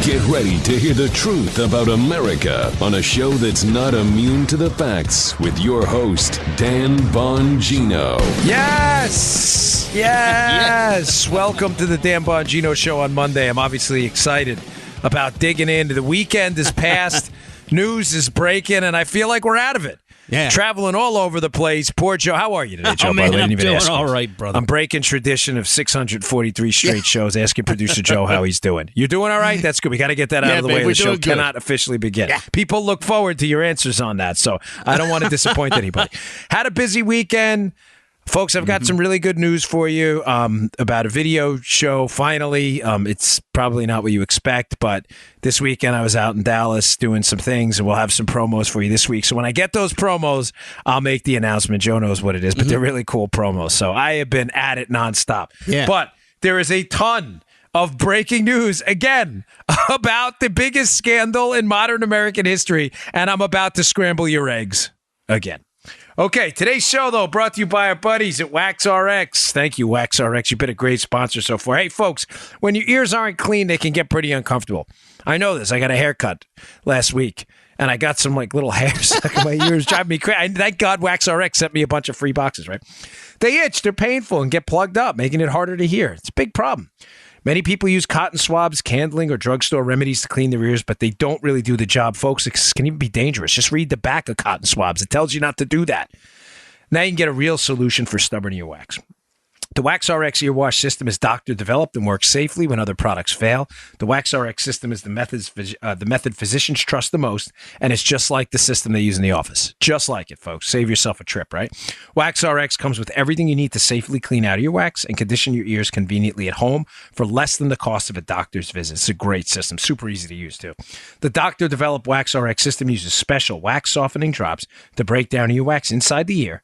Get ready to hear the truth about America on a show that's not immune to the facts with your host, Dan Bongino. Yes! Yes! Welcome to the Dan Bongino Show on Monday. I'm obviously excited about digging into the weekend is past. News is breaking, and I feel like we're out of it. Yeah. Traveling all over the place. Poor Joe. How are you today, Joe? Oh, man, I'm doing all all right, brother. I'm breaking tradition of 643 straight shows, asking producer Joe how he's doing. You're doing all right? That's good. We got to get that out of the way. The show cannot officially begin. Yeah. People look forward to your answers on that, so I don't want to disappoint anybody. Had a busy weekend. Folks, I've got some really good news for you about a video show. Finally, it's probably not what you expect, but this weekend I was out in Dallas doing some things, and we'll have some promos for you this week. So when I get those promos, I'll make the announcement. Joe knows what it is, but they're really cool promos. So I have been at it nonstop. Yeah. But there is a ton of breaking news, again, about the biggest scandal in modern American history, and I'm about to scramble your eggs again. Okay, today's show, though, brought to you by our buddies at WaxRx. Thank you, WaxRx. You've been a great sponsor so far. Hey, folks, when your ears aren't clean, they can get pretty uncomfortable. I know this. I got a haircut last week, and I got some little hair stuck in my ears, driving me crazy. Thank God WaxRx sent me a bunch of free boxes, right? They itch, they're painful, and get plugged up, making it harder to hear. It's a big problem. Many people use cotton swabs, candling, or drugstore remedies to clean their ears, but they don't really do the job, folks. It can even be dangerous. Just read the back of cotton swabs. It tells you not to do that. Now you can get a real solution for stubborn earwax. The WaxRx earwash system is doctor-developed and works safely when other products fail. The WaxRx system is the method physicians trust the most, and it's just like the system they use in the office. Just like it, folks. Save yourself a trip, right? WaxRx comes with everything you need to safely clean out earwax and condition your ears conveniently at home for less than the cost of a doctor's visit. It's a great system. Super easy to use, too. The doctor-developed WaxRx system uses special wax-softening drops to break down earwax inside the ear.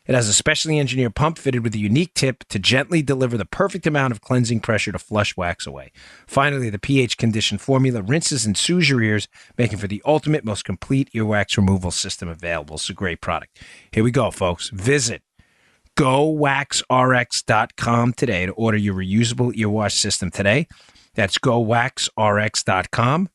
It has a specially engineered pump fitted with a unique tip to gently deliver the perfect amount of cleansing pressure to flush wax away. Finally, the pH-conditioned formula rinses and soothes your ears, making for the ultimate, most complete earwax removal system available. It's a great product. Here we go, folks. Visit GoWaxRx.com today to order your reusable earwash system today. That's GoWaxRx.com.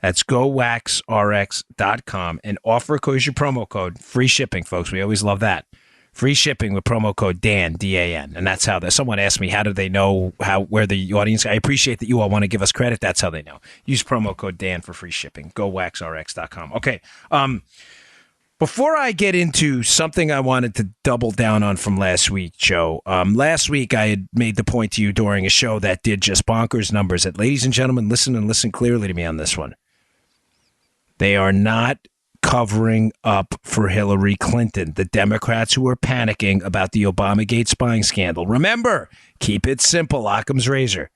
That's GoWaxRx.com. And offer use your promo code. Free shipping, folks. We always love that. Free shipping with promo code Dan, D-A-N. And that's how someone asked me, how do they know where the audience, I appreciate that you all want to give us credit. That's how they know. Use promo code Dan for free shipping. GoWaxRx.com. Okay. Before I get into something I wanted to double down on from last week, Joe, last week I had made the point to you during a show that did just bonkers numbers that, ladies and gentlemen, listen clearly to me on this one. They are not covering up for Hillary Clinton, the Democrats who are panicking about the Obamagate spying scandal. Remember, keep it simple, Occam's razor.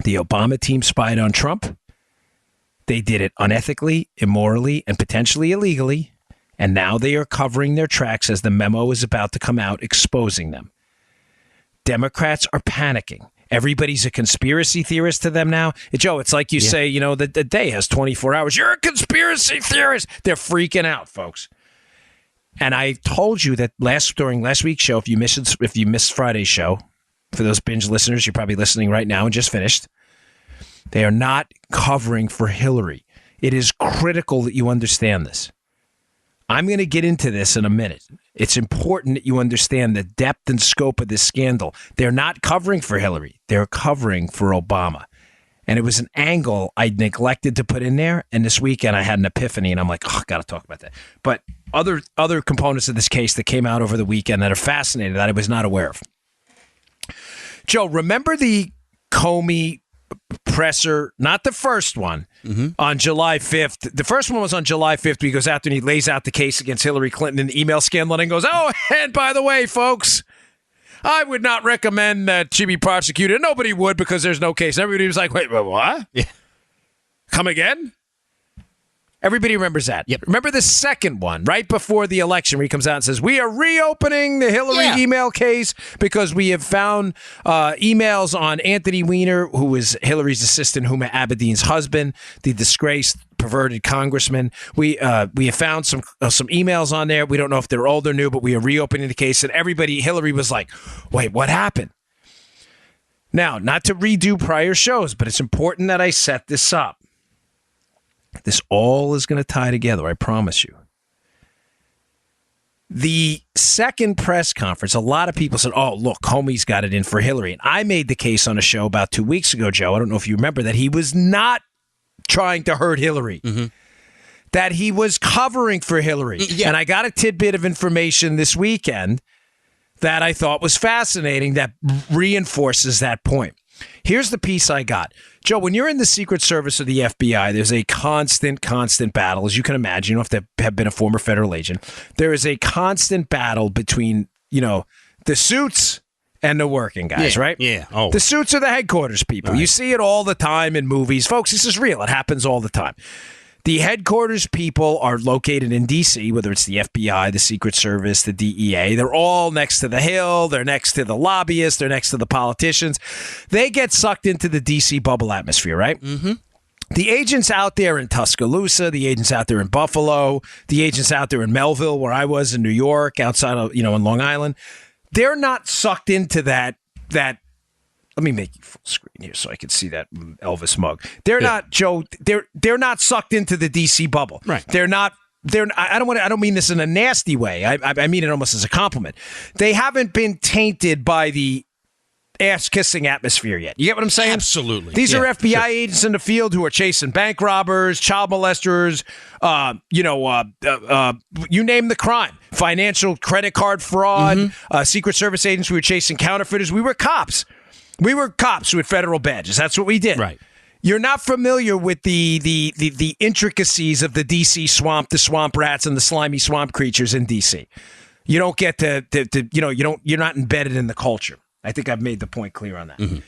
The Obama team spied on Trump. They did it unethically, immorally, and potentially illegally. And now they are covering their tracks as the memo is about to come out exposing them. Democrats are panicking. Everybody's a conspiracy theorist to them now. Joe, it's like you say, the day has 24 hours. You're a conspiracy theorist. They're freaking out, folks. And I told you that during last week's show, if you missed Friday's show, for those binge listeners, you're probably listening right now and just finished. They are not covering for Hillary. It is critical that you understand this. I'm going to get into this in a minute. It's important that you understand the depth and scope of this scandal. They're not covering for Hillary. They're covering for Obama. And it was an angle I neglected to put in there. And this weekend I had an epiphany, and I'm like, I got to talk about that. But other components of this case that came out over the weekend that are fascinating that I was not aware of. Joe, remember the Comey presser, not the first one, on July 5th. The first one was on July 5th. He goes out there and he lays out the case against Hillary Clinton in the email scandal and goes, and by the way, folks, I would not recommend that she be prosecuted. Nobody would because there's no case. Everybody was like, wait, what? Yeah. Come again? Everybody remembers that. Yep. Remember the second one, right before the election, where he comes out and says, we are reopening the Hillary email case because we have found emails on Anthony Weiner, who was Hillary's assistant, Huma Abedin's husband, the disgraced, perverted congressman. We have found some emails on there. We don't know if they're old or new, but we are reopening the case. And Hillary was like, wait, what happened? Now, not to redo prior shows, but it's important that I set this up. This all is going to tie together, I promise you. The second press conference, a lot of people said, oh, look, Comey's got it in for Hillary. And I made the case on a show about 2 weeks ago, Joe. I don't know if you remember that he was not trying to hurt Hillary, that he was covering for Hillary. Yeah. And I got a tidbit of information this weekend that I thought was fascinating that reinforces that point. Here's the piece I got. Joe, when you're in the Secret Service or the FBI, there's a constant battle. As you can imagine, you don't have to have been a former federal agent. There is a constant battle between, the suits and the working guys, right? Yeah. Oh. The suits are the headquarters people. Right. You see it all the time in movies. Folks, this is real. It happens all the time. The headquarters people are located in D.C., whether it's the FBI, the Secret Service, the DEA. They're all next to the Hill. They're next to the lobbyists. They're next to the politicians. They get sucked into the D.C. bubble atmosphere, right? Mm-hmm. The agents out there in Tuscaloosa, the agents out there in Buffalo, the agents out there in Melville, where I was in New York, outside of, in Long Island, they're not sucked into that. Let me make you full screen here so I can see that Elvis mug. They're not, Joe. They're not sucked into the DC bubble. Right. They're not. I don't mean this in a nasty way. I mean it almost as a compliment. They haven't been tainted by the ass-kissing atmosphere yet. You get what I'm saying? Absolutely. These are FBI agents in the field who are chasing bank robbers, child molesters, you name the crime. Financial credit card fraud, Secret Service agents who were chasing counterfeiters. We were cops. We were cops with federal badges. That's what we did. Right. You're not familiar with the intricacies of the D.C. swamp, the swamp rats, and the slimy swamp creatures in D.C. You don't get to you're not embedded in the culture. I think I've made the point clear on that. Mm-hmm.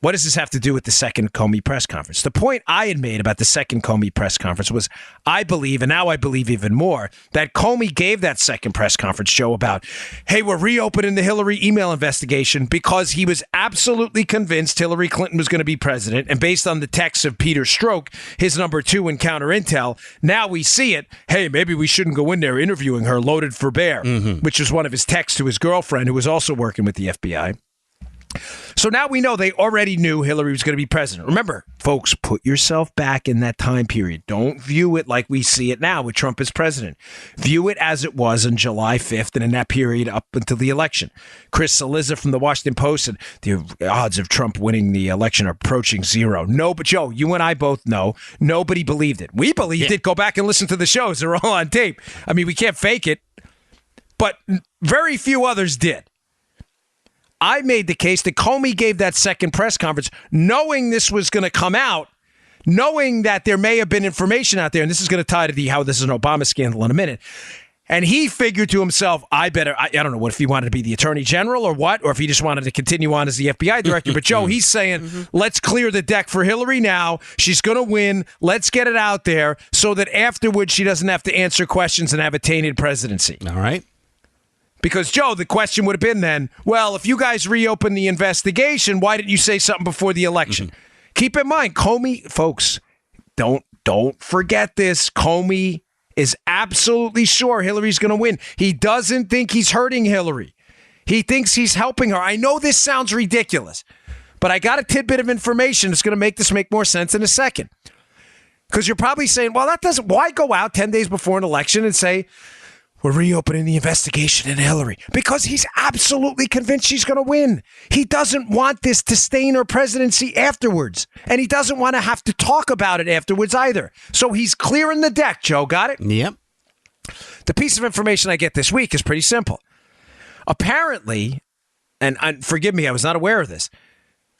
What does this have to do with the second Comey press conference? The point I had made about the second Comey press conference was I believe, and now I believe even more, that Comey gave that second press conference show about, hey, we're reopening the Hillary email investigation because he was absolutely convinced Hillary Clinton was going to be president. And based on the texts of Peter Strzok, his number 2 in counter intel, now we see it. Hey, maybe we shouldn't go in there interviewing her loaded for bear, which was one of his texts to his girlfriend who was also working with the FBI. So now we know they already knew Hillary was going to be president. Remember, folks, put yourself back in that time period. Don't view it like we see it now with Trump as president. View it as it was on July 5th and in that period up until the election. Chris Cillizza from the Washington Post said the odds of Trump winning the election are approaching 0. No, but Joe, you and I both know nobody believed it. We believed it. Go back and listen to the shows. They're all on tape. I mean, we can't fake it, but very few others did. I made the case that Comey gave that second press conference knowing this was going to come out, knowing that there may have been information out there, and this is going to tie to how this is an Obama scandal in a minute. And he figured to himself, I don't know what if he wanted to be the attorney general or what, or if he just wanted to continue on as the FBI director. But Joe, he's saying, let's clear the deck for Hillary now. She's going to win. Let's get it out there so that afterwards she doesn't have to answer questions and have a tainted presidency. All right. Because, Joe, the question would have been then, well, if you guys reopen the investigation, why didn't you say something before the election? Keep in mind, Comey, folks, don't forget this. Comey is absolutely sure Hillary's going to win. He doesn't think he's hurting Hillary. He thinks he's helping her. I know this sounds ridiculous, but I got a tidbit of information that's going to make this make more sense in a second. Because you're probably saying, well, why go out 10 days before an election and say, we're reopening the investigation into Hillary? Because he's absolutely convinced she's going to win. He doesn't want this to stain her presidency afterwards. And he doesn't want to have to talk about it afterwards either. So he's clearing the deck, Joe. Got it? Yep. The piece of information I get this week is pretty simple. Apparently, and forgive me, I was not aware of this,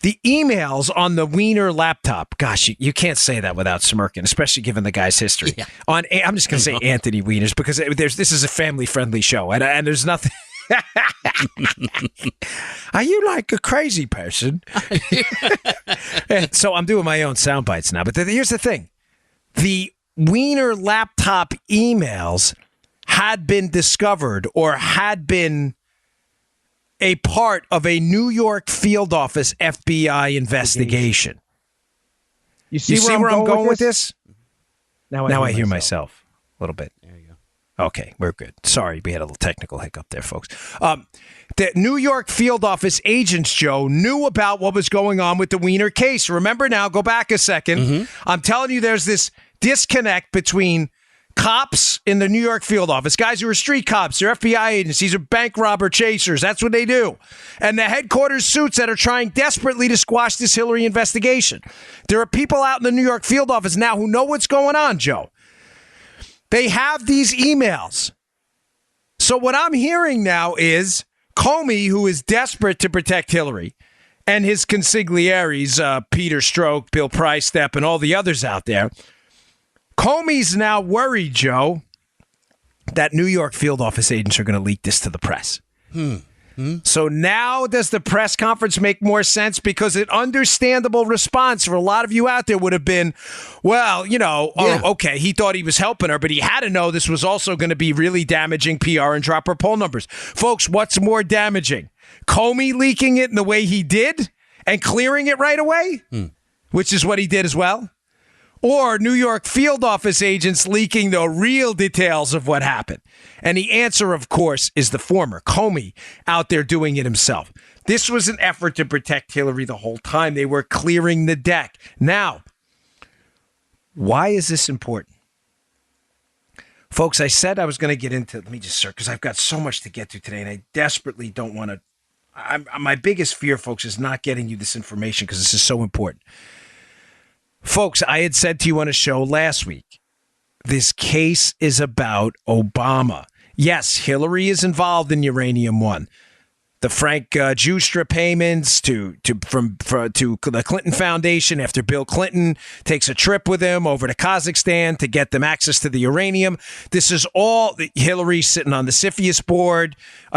the emails on the Wiener laptop, gosh, you can't say that without smirking, especially given the guy's history. Yeah. I'm just going to say Anthony Wiener's because this is a family-friendly show, and there's nothing. Are you like a crazy person? So I'm doing my own sound bites now. But here's the thing. The Wiener laptop emails had been discovered or had been a part of a New York field office FBI investigation. You see where I'm going with this? Now I hear myself a little bit. There you go. Okay, we're good. Sorry, we had a little technical hiccup there, folks. The New York field office agents, Joe, knew about what was going on with the Wiener case. Remember now, go back a second. Mm-hmm. I'm telling you, there's this disconnect between cops in the New York field office, guys who are street cops, they're FBI agents, these are bank robber chasers, that's what they do, and the headquarters suits that are trying desperately to squash this Hillary investigation. There are people out in the New York field office now who know what's going on, Joe. They have these emails. So what I'm hearing now is Comey, who is desperate to protect Hillary, and his consiglieres, Peter Strzok, Bill Priestep, and all the others out there, Comey's now worried, Joe, that New York field office agents are going to leak this to the press. So now does the press conference make more sense? Because an understandable response for a lot of you out there would have been, well, okay, he thought he was helping her, but he had to know this was also going to be really damaging PR and drop her poll numbers. Folks, what's more damaging? Comey leaking it in the way he did and clearing it right away, which is what he did as well? Or New York field office agents leaking the real details of what happened? And the answer, of course, is the former. Comey out there doing it himself. This was an effort to protect Hillary the whole time. They were clearing the deck. Now, why is this important? Folks, I said I was going to get into, let me just search, because I've got so much to get to today, and I desperately don't want to. My biggest fear, folks, is not getting you this information because this is so important. Folks, I had said to you on a show last week, this case is about Obama. Yes, Hillary is involved in Uranium One. The Frank Justra payments to the Clinton Foundation after Bill Clinton takes a trip with him over to Kazakhstan to get them access to the uranium. This is all Hillary sitting on the CFIUS board.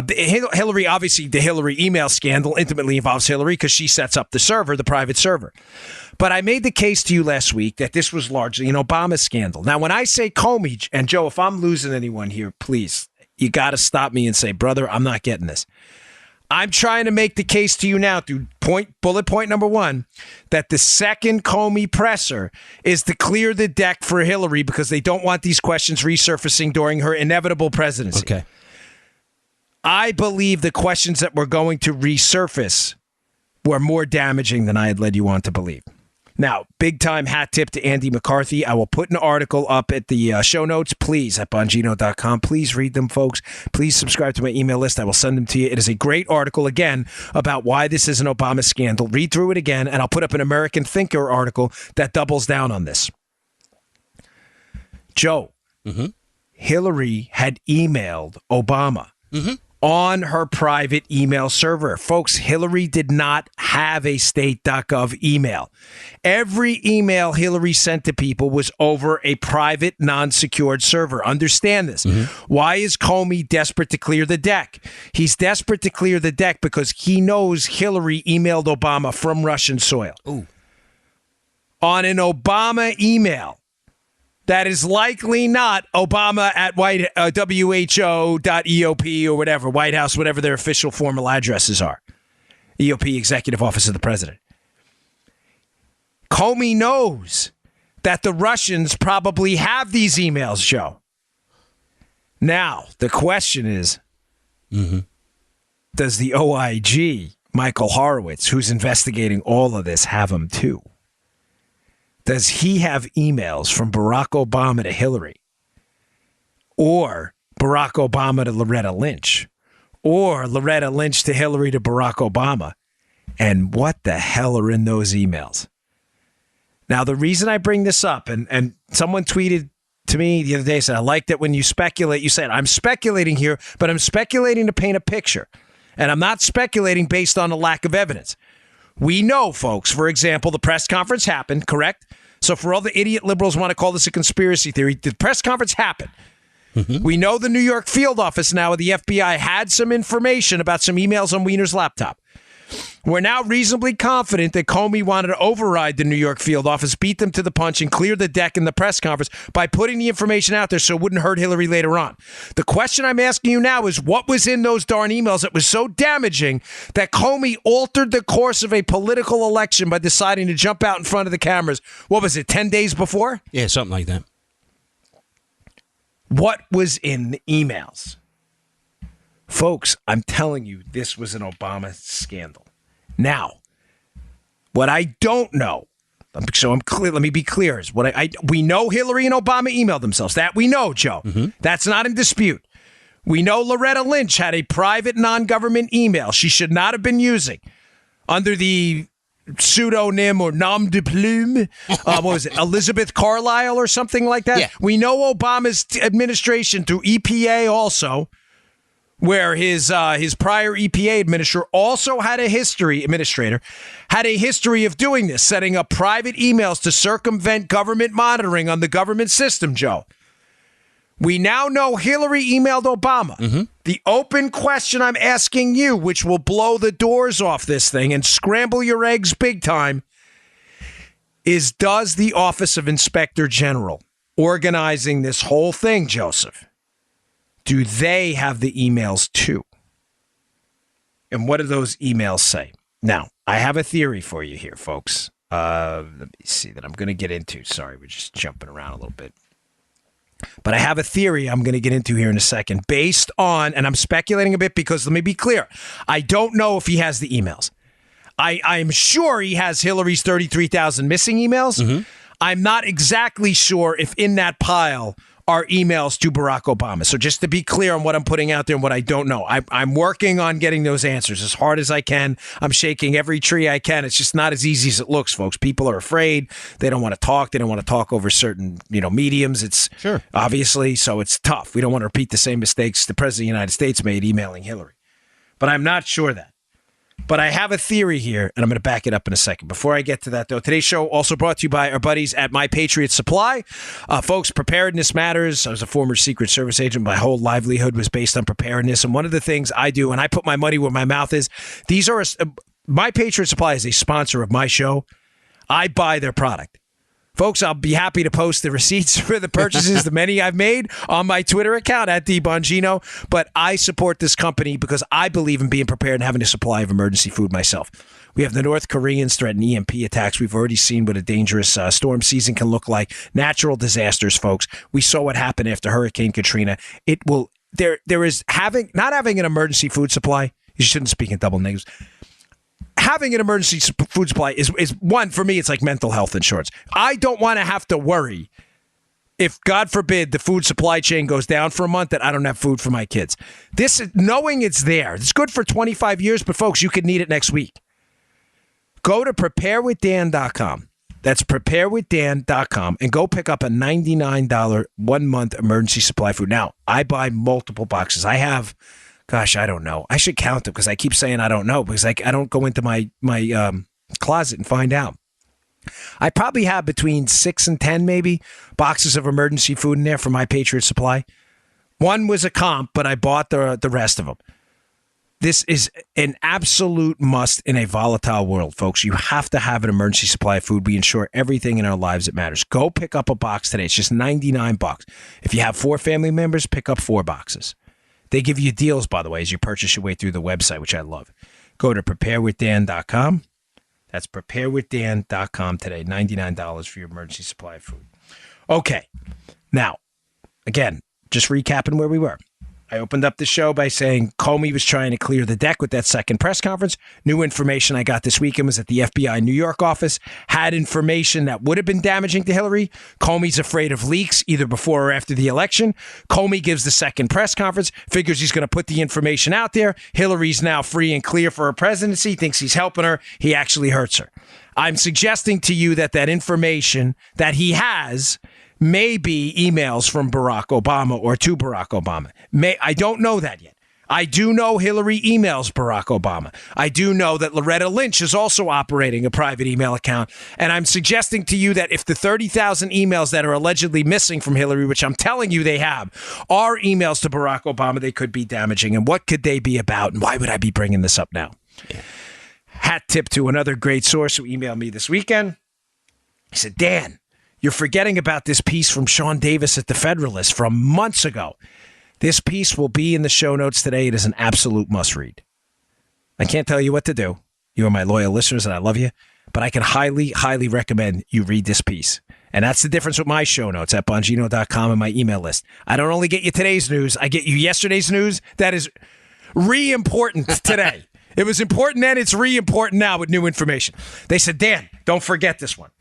Hillary, obviously, the Hillary email scandal intimately involves Hillary because she sets up the server, the private server. But I made the case to you last week that this was largely an Obama scandal. Now, when I say Comey, and Joe, if I'm losing anyone here, please, you got to stop me and say, brother, I'm not getting this. I'm trying to make the case to you now through bullet point number 1 that the second Comey presser is to clear the deck for Hillary because they don't want these questions resurfacing during her inevitable presidency. Okay. I believe the questions that were going to resurface were more damaging than I had led you on to believe. Now, big time hat tip to Andy McCarthy. I will put an article up at the show notes, please, at Bongino.com. Please read them, folks. Please subscribe to my email list. I will send them to you. It is a great article, again, about why this is an Obama scandal. Read through it again, and I'll put up an American Thinker article that doubles down on this. Joe, Hillary had emailed Obama on her private email server. Folks, Hillary did not have a state.gov email. Every email Hillary sent to people was over a private, non-secured server. Understand this. Why is Comey desperate to clear the deck? He's desperate to clear the deck because he knows Hillary emailed Obama from Russian soil. Ooh. On an Obama email that is likely not Obama at WHO.EOP or whatever, White House, whatever their official formal addresses are. EOP, Executive Office of the President. Comey knows that the Russians probably have these emails, Joe. Now, the question is, does the OIG, Michael Horowitz, who's investigating all of this, have them too? Does he have emails from Barack Obama to Hillary? Or Barack Obama to Loretta Lynch? Or Loretta Lynch to Hillary to Barack Obama? And what the hell are in those emails? Now, the reason I bring this up, and someone tweeted to me the other day, said, I like that when you speculate, you said, I'm speculating here, but I'm speculating to paint a picture. And I'm not speculating based on a lack of evidence. We know, folks, for example, the press conference happened, correct? So for all the idiot liberals want to call this a conspiracy theory, the press conference happened. We know the New York field office now of the FBI had some information about some emails on Wiener's laptop. We're now reasonably confident that Comey wanted to override the New York field office, beat them to the punch, and clear the deck in the press conference by putting the information out there so it wouldn't hurt Hillary later on. The question I'm asking you now is what was in those darn emails that was so damaging that Comey altered the course of a political election by deciding to jump out in front of the cameras? What was it, 10 days before? Yeah, something like that. What was in the emails? Folks, I'm telling you, this was an Obama scandal. Now, what I don't know, so I'm clear. Let me be clear. Is what we know Hillary and Obama emailed themselves. That we know, Joe. Mm-hmm. That's not in dispute. We know Loretta Lynch had a private non-government email she should not have been using under the pseudonym or nom de plume. What was it? Elizabeth Carlisle or something like that? Yeah. We know Obama's administration through EPA also, where his prior EPA administrator had a history of doing this, setting up private emails to circumvent government monitoring on the government system, Joe. We now know Hillary emailed Obama. Mm-hmm. The open question I'm asking you, which will blow the doors off this thing and scramble your eggs big time, is does the Office of Inspector General organizing this whole thing, Joseph, do they have the emails too? And what do those emails say? Now, I have a theory for you here, folks. Let me see that I'm going to get into. Sorry, we're just jumping around a little bit. But I have a theory I'm going to get into here in a second based on, and I'm speculating a bit because let me be clear. I don't know if he has the emails. I'm sure he has Hillary's 33,000 missing emails. Mm-hmm. I'm not exactly sure if in that pile are emails to Barack Obama. So just to be clear on what I'm putting out there and what I don't know, I'm working on getting those answers as hard as I can. I'm shaking every tree I can. It's just not as easy as it looks, folks. People are afraid. They don't want to talk. They don't want to talk over certain, mediums. It's sure, obviously, so it's tough. We don't want to repeat the same mistakes the President of the United States made emailing Hillary. But I'm not sure that. But I have a theory here, and I'm going to back it up in a second. Before I get to that, though, today's show also brought to you by our buddies at My Patriot Supply. Folks, preparedness matters. I was a former Secret Service agent. My whole livelihood was based on preparedness. And one of the things I do, and I put my money where my mouth is, My Patriot Supply is a sponsor of my show. I buy their product. Folks, I'll be happy to post the receipts for the purchases, the many I've made, on my Twitter account at Dan Bongino. But I support this company because I believe in being prepared and having a supply of emergency food myself. We have the North Koreans threatening EMP attacks. We've already seen what a dangerous storm season can look like. Natural disasters, folks. We saw what happened after Hurricane Katrina. It will. There is not having an emergency food supply. You shouldn't speak in double negatives. Having an emergency food supply is one, for me, it's like mental health insurance. I don't want to have to worry if, God forbid, the food supply chain goes down for a month that I don't have food for my kids. This is knowing it's there. It's good for 25 years, but folks, you could need it next week. Go to preparewithdan.com. That's preparewithdan.com and go pick up a $99 1-month emergency supply food. Now, I buy multiple boxes. I have... Gosh, I don't know. I should count them because I keep saying I don't know because I don't go into my closet and find out. I probably have between 6 and 10 maybe boxes of emergency food in there for My Patriot Supply. One was a comp, but I bought the rest of them. This is an absolute must in a volatile world, folks. You have to have an emergency supply of food. We ensure everything in our lives that matters. Go pick up a box today. It's just $99. If you have 4 family members, pick up 4 boxes. They give you deals, by the way, as you purchase your way through the website, which I love. Go to preparewithdan.com. That's preparewithdan.com today. $99 for your emergency supply of food. Okay. Now, again, just recapping where we were. I opened up the show by saying Comey was trying to clear the deck with that second press conference. New information I got this weekend was that the FBI New York office had information that would have been damaging to Hillary. Comey's afraid of leaks either before or after the election. Comey gives the second press conference, figures he's going to put the information out there. Hillary's now free and clear for her presidency, thinks he's helping her. He actually hurts her. I'm suggesting to you that information that he has may be emails from Barack Obama or to Barack Obama. I don't know that yet. I do know Hillary emails Barack Obama. I do know that Loretta Lynch is also operating a private email account. And I'm suggesting to you that if the 30,000 emails that are allegedly missing from Hillary, which I'm telling you they have, are emails to Barack Obama, they could be damaging. And what could they be about? And why would I be bringing this up now? Yeah. Hat tip to another great source who emailed me this weekend. He said, Dan, you're forgetting about this piece from Sean Davis at The Federalist from months ago. This piece will be in the show notes today. It is an absolute must-read. I can't tell you what to do. You are my loyal listeners, and I love you. But I can highly, highly recommend you read this piece. And that's the difference with my show notes at Bongino.com and my email list. I don't only get you today's news, I get you yesterday's news that is re-important today. It was important then, it's re-important now with new information. They said, Dan, don't forget this one.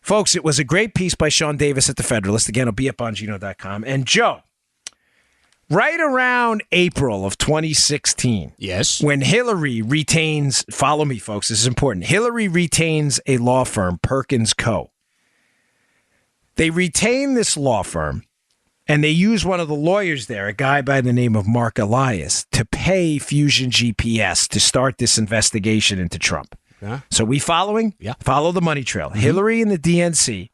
Folks, it was a great piece by Sean Davis at The Federalist. Again, it'll be at Bongino.com. And Joe, right around April of 2016, yes, when Hillary retains, follow me, folks, this is important. Hillary retains a law firm, Perkins Co. They retain this law firm, and they use one of the lawyers there, a guy by the name of Mark Elias, to pay Fusion GPS to start this investigation into Trump. Yeah. So we following? Yeah. Follow the money trail. Mm-hmm. Hillary and the DNC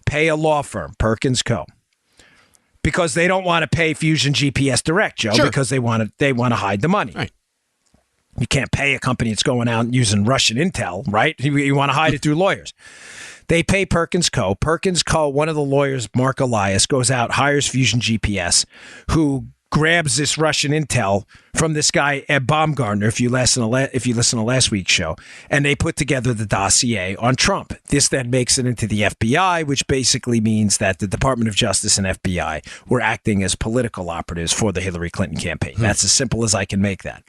pay a law firm, Perkins Co., because they don't want to pay Fusion GPS direct, Joe, sure, because they want to hide the money. Right. You can't pay a company that's going out and using Russian intel, right? You want to hide it through lawyers. They pay Perkins Co. Perkins Co., one of the lawyers, Mark Elias, goes out, hires Fusion GPS, who grabs this Russian intel from this guy, Ed Baumgartner, if you listen to last week's show, and they put together the dossier on Trump. This then makes it into the FBI, which basically means that the Department of Justice and FBI were acting as political operatives for the Hillary Clinton campaign. That's as simple as I can make that.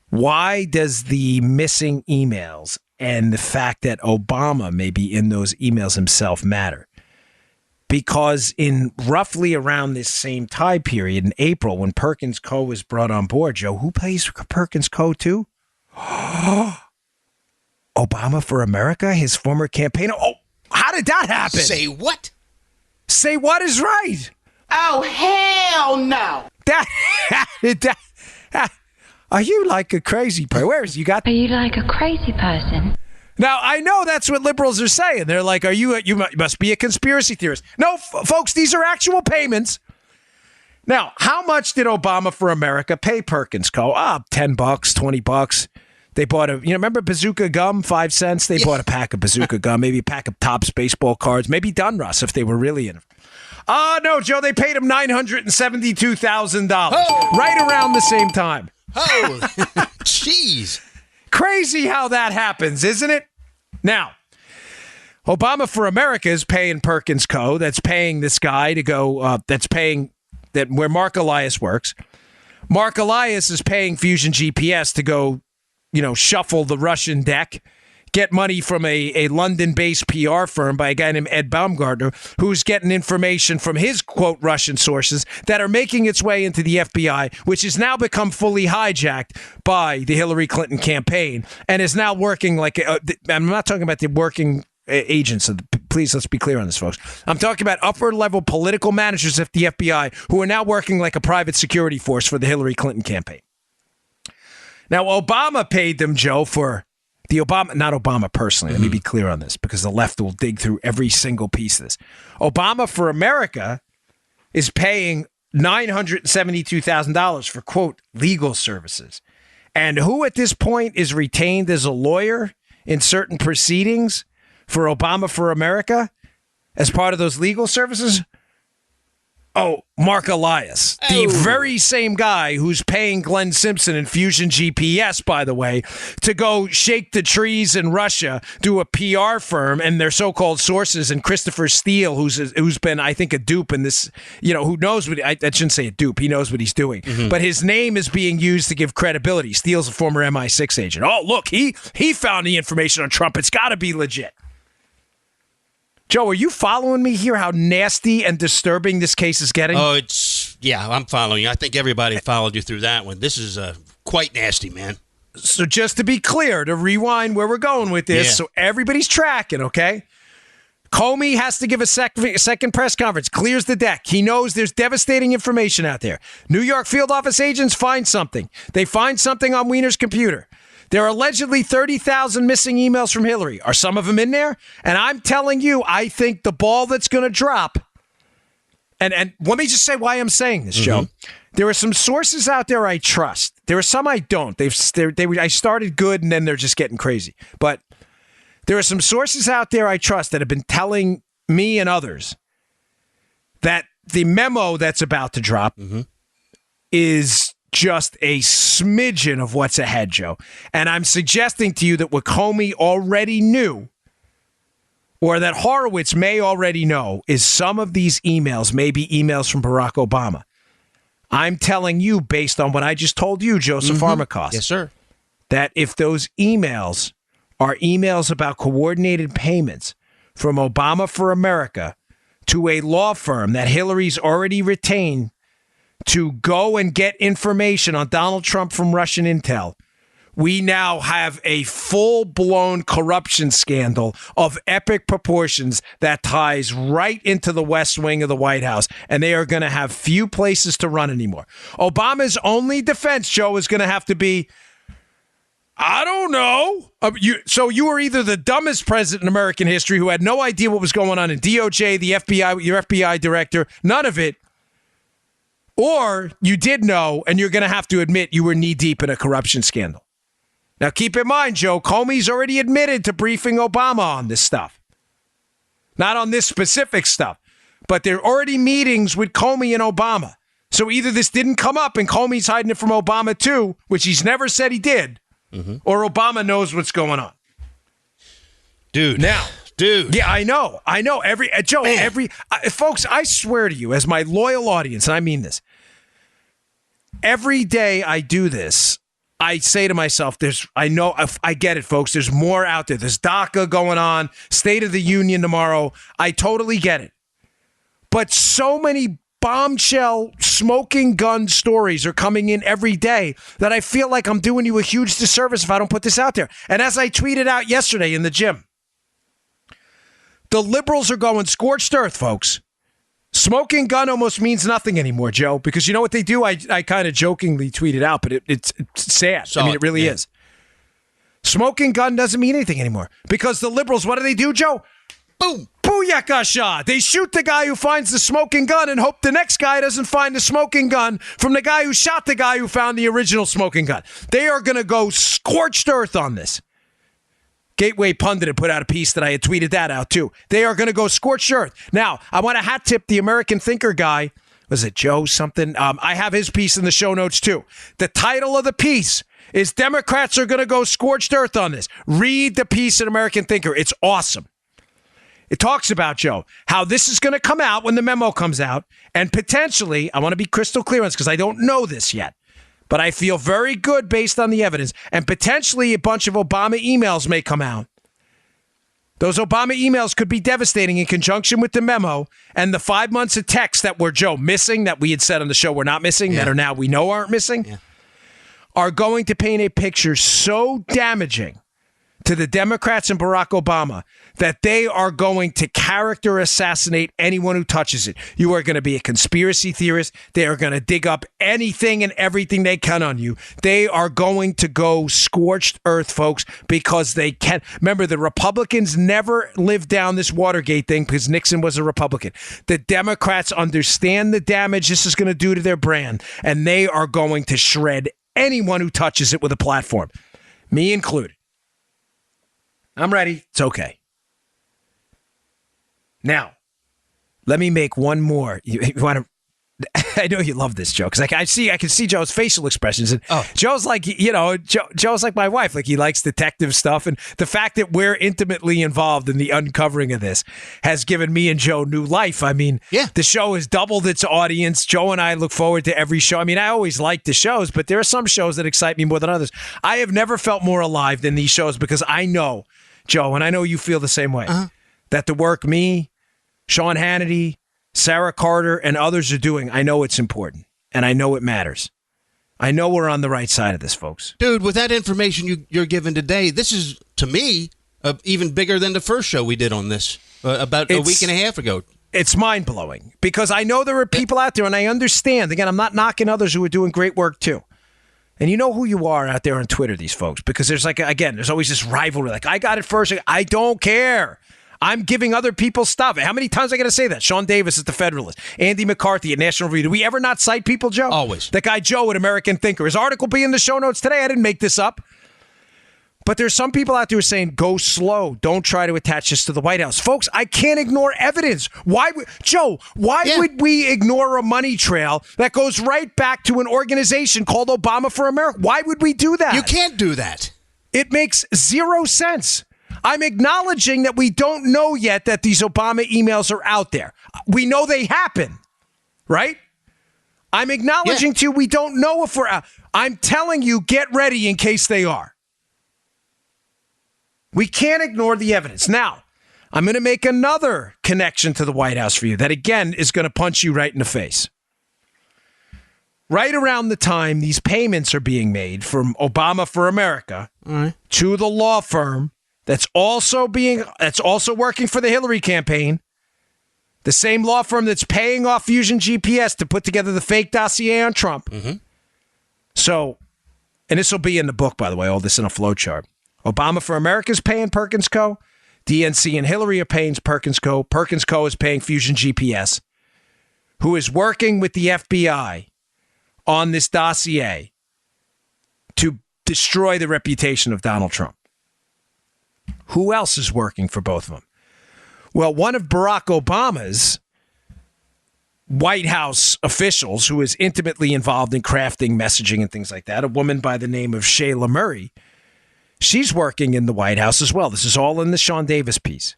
Why does the missing emails and the fact that Obama may be in those emails himself matter? Because in roughly around this same time period, in April, when Perkins Co. was brought on board, Joe, who pays Perkins Co. to? Obama for America, his former campaigner. Oh, how did that happen? Say what? Say what is right? Oh, hell no. Are you like a crazy person? Where is you got? Are you like a crazy person? Now, I know that's what liberals are saying. They're like, you must be a conspiracy theorist. No, folks, these are actual payments. Now, how much did Obama for America pay Perkins Co.? $10, $20. They bought remember Bazooka gum, 5 cents? They bought a pack of Bazooka gum, maybe a pack of Topps baseball cards, maybe Dunruss if they were really in it. No, Joe, they paid him $972,000 right around the same time. Oh, jeez. Crazy how that happens, isn't it? Now, Obama for America is paying Perkins Co. That's paying this guy to go, that's paying that where Mark Elias works. Mark Elias is paying Fusion GPS to go, shuffle the Russian deck, get money from a London-based PR firm by a guy named Ed Baumgartner, who's getting information from his, quote, Russian sources that are making its way into the FBI, which has now become fully hijacked by the Hillary Clinton campaign and is now working like, I'm not talking about the working agents. Please, let's be clear on this, folks. I'm talking about upper-level political managers at the FBI who are now working like a private security force for the Hillary Clinton campaign. Now, Obama paid them, Joe, for... not Obama personally, let me be clear on this, because the left will dig through every single piece of this. Obama for America is paying $972,000 for, quote, legal services. And who at this point is retained as a lawyer in certain proceedings for Obama for America as part of those legal services? Oh, Mark Elias, the very same guy who's paying Glenn Simpson and Fusion GPS, by the way, to go shake the trees in Russia, do a PR firm and their so-called sources, and Christopher Steele, who's been, I think, a dupe in this, who knows what, I shouldn't say a dupe, he knows what he's doing, but his name is being used to give credibility. Steele's a former MI6 agent. Oh, look, he found the information on Trump. It's got to be legit. Joe, are you following me here, how nasty and disturbing this case is getting? Oh, I'm following you. I think everybody followed you through that one. This is quite nasty, man. So just to be clear, to rewind where we're going with this, so everybody's tracking, okay? Comey has to give a second press conference, clears the deck. He knows there's devastating information out there. New York field office agents find something. They find something on Weiner's computer. There are allegedly 30,000 missing emails from Hillary. Are some of them in there? And I'm telling you, I think the ball that's going to drop, and let me just say why I'm saying this, Joe. There are some sources out there I trust. There are some I don't. I started good, and then they're just getting crazy. But there are some sources out there I trust that have been telling me and others that the memo that's about to drop is just a smidgen of what's ahead, Joe. And I'm suggesting to you that what Comey already knew or that Horowitz may already know, is some of these emails may be emails from Barack Obama. I'm telling you, based on what I just told you, Joseph Armacost. Yes, sir. That if those emails are emails about coordinated payments from Obama for America to a law firm that Hillary's already retained to go and get information on Donald Trump from Russian intel, we now have a full-blown corruption scandal of epic proportions that ties right into the West Wing of the White House, and they are going to have few places to run anymore. Obama's only defense, Joe, is going to have to be, I don't know. So you were either the dumbest president in American history who had no idea what was going on in DOJ, the FBI, your FBI director, none of it, or you did know, and you're going to have to admit you were knee-deep in a corruption scandal. Now, keep in mind, Joe, Comey's already admitted to briefing Obama on this stuff. Not on this specific stuff, but there are already meetings with Comey and Obama. So either this didn't come up and Comey's hiding it from Obama too, which he's never said he did, or Obama knows what's going on. Dude. Yeah, I know. Folks, I swear to you, as my loyal audience, and I mean this, every day I do this, I say to myself, I get it, folks. There's more out there. There's DACA going on, State of the Union tomorrow. I totally get it. But so many bombshell smoking gun stories are coming in every day that I feel like I'm doing you a huge disservice if I don't put this out there. And as I tweeted out yesterday in the gym, the liberals are going scorched earth, folks. Smoking gun almost means nothing anymore, Joe, because you know what they do? I kind of jokingly tweeted out, but it's sad. I mean, it really is. Smoking gun doesn't mean anything anymore because the liberals, what do, Joe? Boom. Booyakasha. They shoot the guy who finds the smoking gun and hope the next guy doesn't find the smoking gun from the guy who shot the guy who found the original smoking gun. They are going to go scorched earth on this. Gateway Pundit had put out a piece that I had tweeted that out too. They are going to go scorched earth. Now, I want to hat tip the American Thinker guy. Was it Joe something? I have his piece in the show notes too. The title of the piece is Democrats are going to go scorched earth on this. Read the piece in American Thinker. It's awesome. It talks about, Joe, how this is going to come out when the memo comes out. And potentially, I want to be crystal clear on this because I don't know this yet. But I feel very good based on the evidence. And potentially a bunch of Obama emails may come out. Those Obama emails could be devastating in conjunction with the memo and the 5 months of text that were, Joe, missing, that we had said on the show we're not missing, that are now we know aren't missing, are going to paint a picture so damaging to the Democrats and Barack Obama that they are going to character assassinate anyone who touches it. You are going to be a conspiracy theorist. They are going to dig up anything and everything they can on you. They are going to go scorched earth, folks, because they can. Remember, the Republicans never lived down this Watergate thing because Nixon was a Republican. The Democrats understand the damage this is going to do to their brand, and they are going to shred anyone who touches it with a platform, me included. I'm ready. It's okay. Now, let me make one more. You want to? I know you love this, Joe, because I can see Joe's facial expressions, and Joe's like, Joe's like my wife. Like, he likes detective stuff, and the fact that we're intimately involved in the uncovering of this has given me and Joe new life. I mean, the show has doubled its audience. Joe and I look forward to every show. I mean, I always like the shows, but there are some shows that excite me more than others. I have never felt more alive than these shows because I know, Joe, and I know you feel the same way, that the work me, Sean Hannity, Sarah Carter, and others are doing, I know it's important, and I know it matters. I know we're on the right side of this, folks. Dude, with that information you're given today, this is, to me, even bigger than the first show we did on this about a week and a half ago. It's mind-blowing because I know there are people out there, and I understand. Again, I'm not knocking others who are doing great work, too. And you know who you are out there on Twitter, these folks, because there's there's always this rivalry. Like, I got it first. I don't care. I'm giving other people stuff. How many times am I going to say that? Sean Davis at The Federalist. Andy McCarthy at National Review. Do we ever not cite people, Joe? Always. That guy Joe at American Thinker. His article be in the show notes today. I didn't make this up. But there's some people out there who are saying, go slow. Don't try to attach this to the White House. Folks, I can't ignore evidence. Why would we ignore a money trail that goes right back to an organization called Obama for America? Why would we do that? You can't do that. It makes zero sense. I'm acknowledging that we don't know yet that these Obama emails are out there. We know they happen, right? I'm acknowledging to you we don't know if we're out. I'm telling you, get ready in case they are. We can't ignore the evidence. Now, I'm going to make another connection to the White House for you that, again, is going to punch you right in the face. Right around the time these payments are being made from Obama for America to the law firm that's also working for the Hillary campaign, the same law firm that's paying off Fusion GPS to put together the fake dossier on Trump. Mm-hmm. So, and this will be in the book, by the way, all this in a flow chart. Obama for America is paying Perkins Co. DNC and Hillary are paying Perkins Co. Perkins Co. is paying Fusion GPS, who is working with the FBI on this dossier to destroy the reputation of Donald Trump. Who else is working for both of them? Well, one of Barack Obama's White House officials who is intimately involved in crafting messaging and things like that, a woman by the name of Shayla Murray, she's working in the White House as well. This is all in the Sean Davis piece.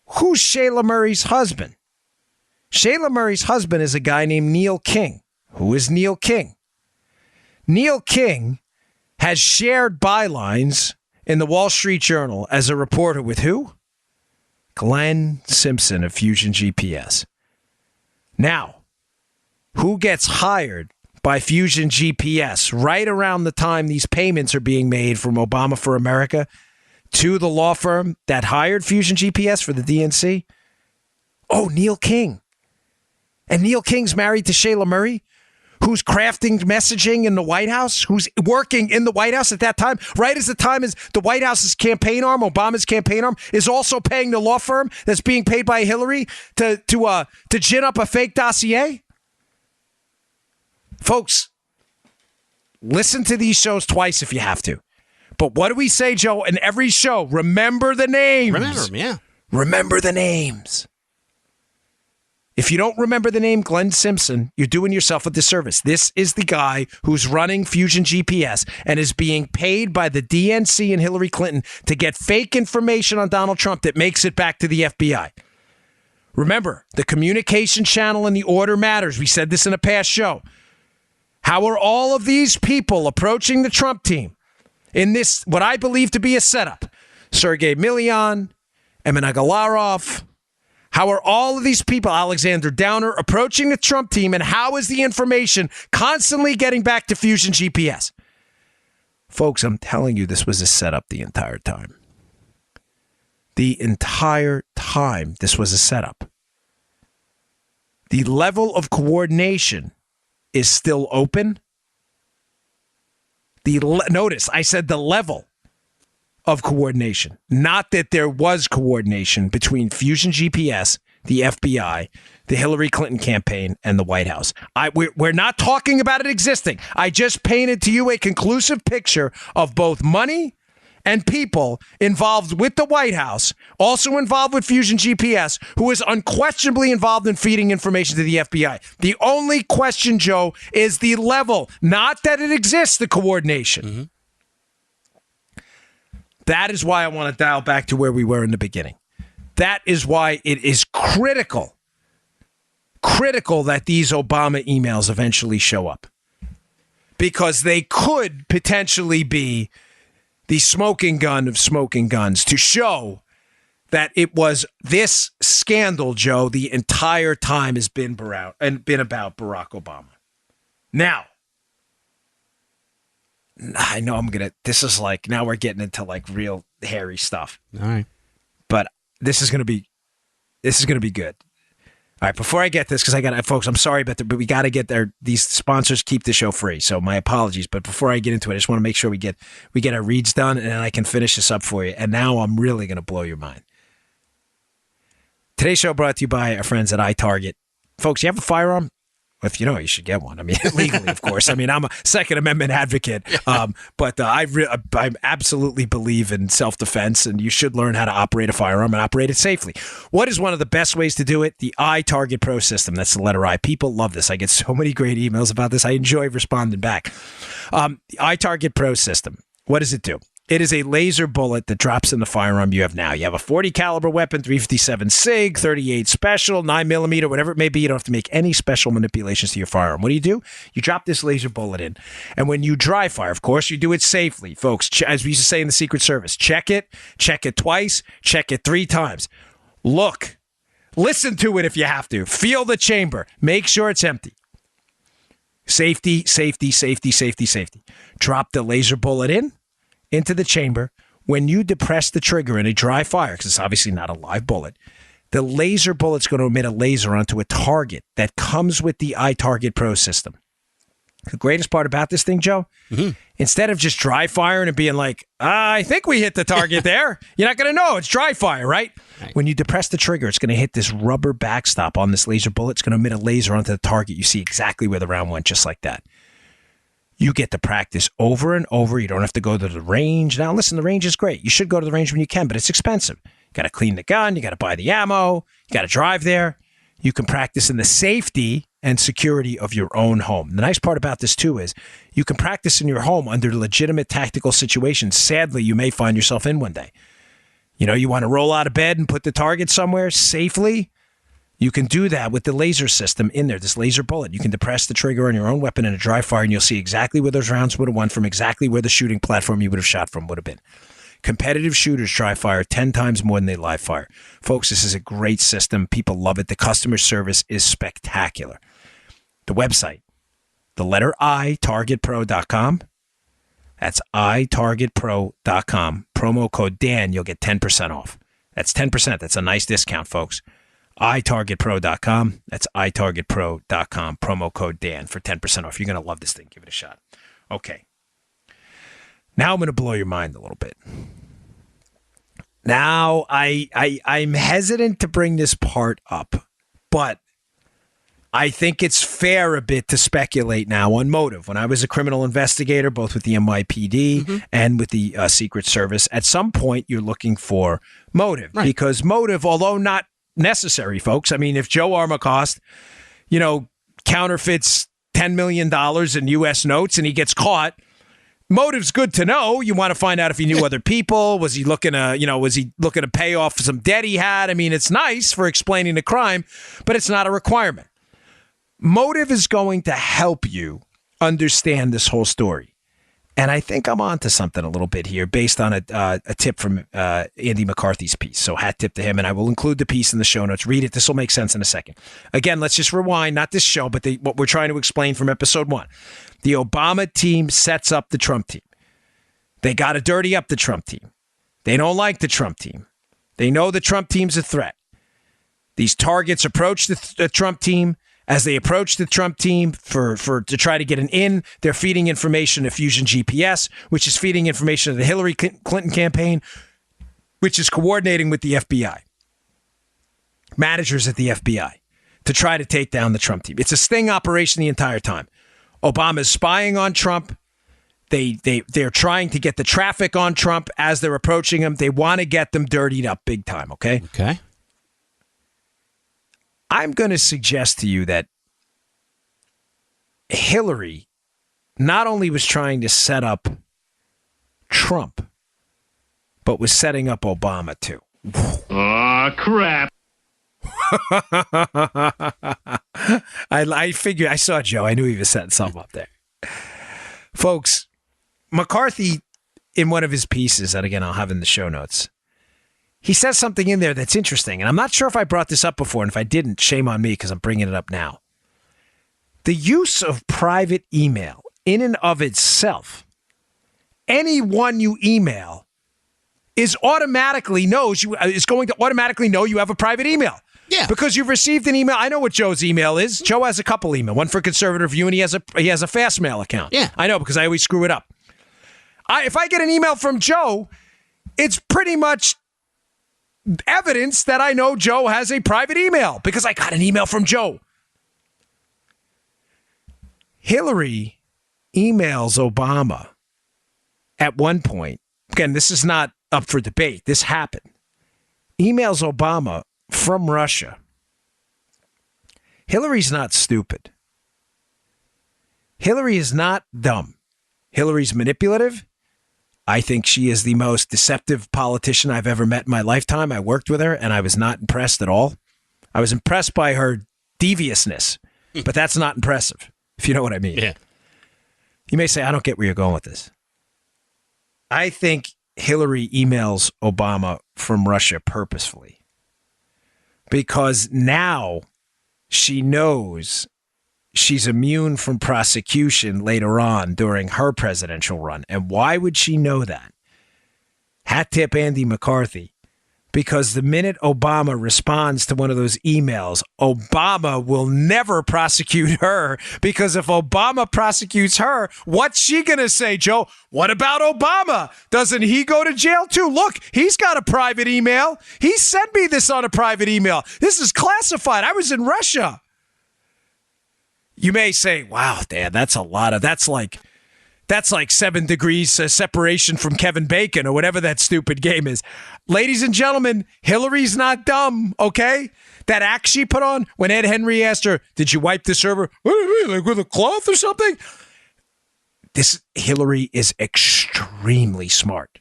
Who's Shayla Murray's husband? Shayla Murray's husband is a guy named Neil King. Who is Neil King? Neil King has shared bylines in the Wall Street Journal as a reporter with who? Glenn Simpson of Fusion GPS. Now, who gets hired by Fusion GPS right around the time these payments are being made from Obama for America to the law firm that hired Fusion GPS for the DNC? Oh, Neil King. And Neil King's married to Shayla Murray, who's crafting messaging in the White House, who's working in the White House at that time, right as the time as the White House's campaign arm, Obama's campaign arm, is also paying the law firm that's being paid by Hillary to gin up a fake dossier? Folks, listen to these shows twice if you have to. But what do we say, Joe, in every show? Remember the names. Remember them, yeah. Remember the names. If you don't remember the name Glenn Simpson, you're doing yourself a disservice. This is the guy who's running Fusion GPS and is being paid by the DNC and Hillary Clinton to get fake information on Donald Trump that makes it back to the FBI. Remember, the communication channel and the order matters. We said this in a past show. How are all of these people approaching the Trump team in this, what I believe to be a setup? Sergei Milian, Emin Agalarov. How are all of these people, Alexander Downer, approaching the Trump team, and how is the information constantly getting back to Fusion GPS? Folks, I'm telling you, this was a setup the entire time. The entire time, this was a setup. The level of coordination is still open. Notice, I said the level of coordination, not that there was coordination between Fusion GPS, the FBI, the Hillary Clinton campaign, and the White House. We're not talking about it existing. I just painted to you a conclusive picture of both money and people involved with the White House, also involved with Fusion GPS, who is unquestionably involved in feeding information to the FBI. The only question, Joe, is the level, not that it exists, the coordination. Mm-hmm. That is why I want to dial back to where we were in the beginning. That is why it is critical that these Obama emails eventually show up. Because they could potentially be the smoking gun of smoking guns to show that it was this scandal, Joe, the entire time has been about Barack Obama. Now, I know this is like, now we're getting into like real hairy stuff. All right. But this is going to be good. All right, before I get this, because folks, I'm sorry about but we got to get there. These sponsors keep the show free, so my apologies. But before I get into it, I just want to make sure we get our reads done, and I can finish this up for you. And now I'm really going to blow your mind. Today's show brought to you by our friends at iTarget. Folks, you have a firearm? If you know, you should get one. I mean, legally, of course. I mean, I'm a Second Amendment advocate, but I absolutely believe in self-defense, and you should learn how to operate a firearm and operate it safely. What is one of the best ways to do it? The iTarget Pro system. That's the letter I. People love this. I get so many great emails about this. I enjoy responding back. The iTarget Pro system. What does it do? It is a laser bullet that drops in the firearm you have now. You have a 40 caliber weapon, 357 SIG, 38 special, 9mm, whatever it may be. You don't have to make any special manipulations to your firearm. What do? You drop this laser bullet in. And when you dry fire, of course, you do it safely. Folks, as we used to say in the Secret Service, check it twice, check it 3 times. Look, listen to it if you have to. Feel the chamber. Make sure it's empty. Safety, safety, safety, safety, safety. Drop the laser bullet into the chamber. When you depress the trigger in a dry fire, because it's obviously not a live bullet, the laser bullet's going to emit a laser onto a target that comes with the iTarget Pro system. The greatest part about this thing, Joe, instead of just dry firing and being like, I think we hit the target there, you're not going to know. It's dry fire, right? When you depress the trigger, it's going to hit this rubber backstop on this laser bullet. It's going to emit a laser onto the target. You see exactly where the round went, just like that. You get to practice over and over. You don't have to go to the range. Now, listen, the range is great. You should go to the range when you can, but it's expensive. You got to clean the gun. You got to buy the ammo. You got to drive there. You can practice in the safety and security of your own home. The nice part about this, too, is you can practice in your home under legitimate tactical situations. Sadly, you may find yourself in one day. You know, you want to roll out of bed and put the target somewhere safely. You can do that with the laser system in there, this laser bullet. You can depress the trigger on your own weapon in a dry fire, and you'll see exactly where those rounds would have won from, exactly where the shooting platform you would have shot from would have been. Competitive shooters dry fire 10 times more than they live fire. Folks, this is a great system. People love it. The customer service is spectacular. The website, the letter I, targetpro.com. That's itargetpro.com. Promo code Dan, you'll get 10% off. That's 10%. That's a nice discount, folks. itargetpro.com. That's itargetpro.com. Promo code Dan for 10% off. You're going to love this thing. Give it a shot. Okay. Now I'm going to blow your mind a little bit. Now I'm hesitant to bring this part up, but I think it's fair a bit to speculate now on motive. When I was a criminal investigator, both with the NYPD and with the Secret Service, at some point you're looking for motive. Right. Because motive, although not necessary, folks. I mean, if Joe Armacost, counterfeits $10 million in U.S. notes and he gets caught, motive's good to know. You want to find out if he knew other people. Was he looking to pay off some debt he had? I mean, it's nice for explaining the crime, but it's not a requirement. Motive is going to help you understand this whole story. And I think I'm onto something a little bit here based on a tip from Andy McCarthy's piece. So hat tip to him, and I will include the piece in the show notes. Read it. This will make sense in a second. Again, let's just rewind, not this show, but what we're trying to explain from episode 1. The Obama team sets up the Trump team. They got to dirty up the Trump team. They don't like the Trump team. They know the Trump team's a threat. These targets approach the Trump team. As they approach the Trump team to try to get an in, they're feeding information to Fusion GPS, which is feeding information to the Hillary Clinton campaign, which is coordinating with the FBI, managers at the FBI, to try to take down the Trump team. It's a sting operation the entire time. Obama's spying on Trump. They're trying to get the traffic on Trump as they're approaching him. They want to get them dirtied up big time, okay? Okay. I'm going to suggest to you that Hillary not only was trying to set up Trump, but was setting up Obama too. Aw, crap. I figured, I saw Joe. I knew he was setting something up there. Folks, McCarthy, in one of his pieces, that again I'll have in the show notes, he says something in there that's interesting, and I'm not sure if I brought this up before, and if I didn't, shame on me because I'm bringing it up now. The use of private email in and of itself, anyone you email is going to automatically know you have a private email. Yeah. Because you've received an email. I know what Joe's email is. Joe has a couple email, one for Conservative View, and he has a fast mail account. Yeah. I know because I always screw it up. If I get an email from Joe, it's pretty much evidence that I know Joe has a private email because I got an email from Joe. Hillary emails Obama at one point. Again, this is not up for debate. This happened. Emails Obama from Russia. Hillary's not stupid. Hillary is not dumb. Hillary's manipulative. I think she is the most deceptive politician I've ever met in my lifetime. I worked with her, and I was not impressed at all. I was impressed by her deviousness, but that's not impressive, if you know what I mean. Yeah. You may say, I don't get where you're going with this. I think Hillary emails Obama from Russia purposefully because now she knows she's immune from prosecution later on during her presidential run. And why would she know that? Hat tip Andy McCarthy. Because the minute Obama responds to one of those emails, Obama will never prosecute her. Because if Obama prosecutes her, what's she going to say, Joe? What about Obama? Doesn't he go to jail too? Look, he's got a private email. He sent me this on a private email. This is classified. I was in Russia. You may say, wow, Dan, that's a lot of, that's like 7 degrees separation from Kevin Bacon or whatever that stupid game is. Ladies and gentlemen, Hillary's not dumb, okay? That act she put on when Ed Henry asked her, did you wipe the server? What do you mean, like with a cloth or something? This Hillary is extremely smart.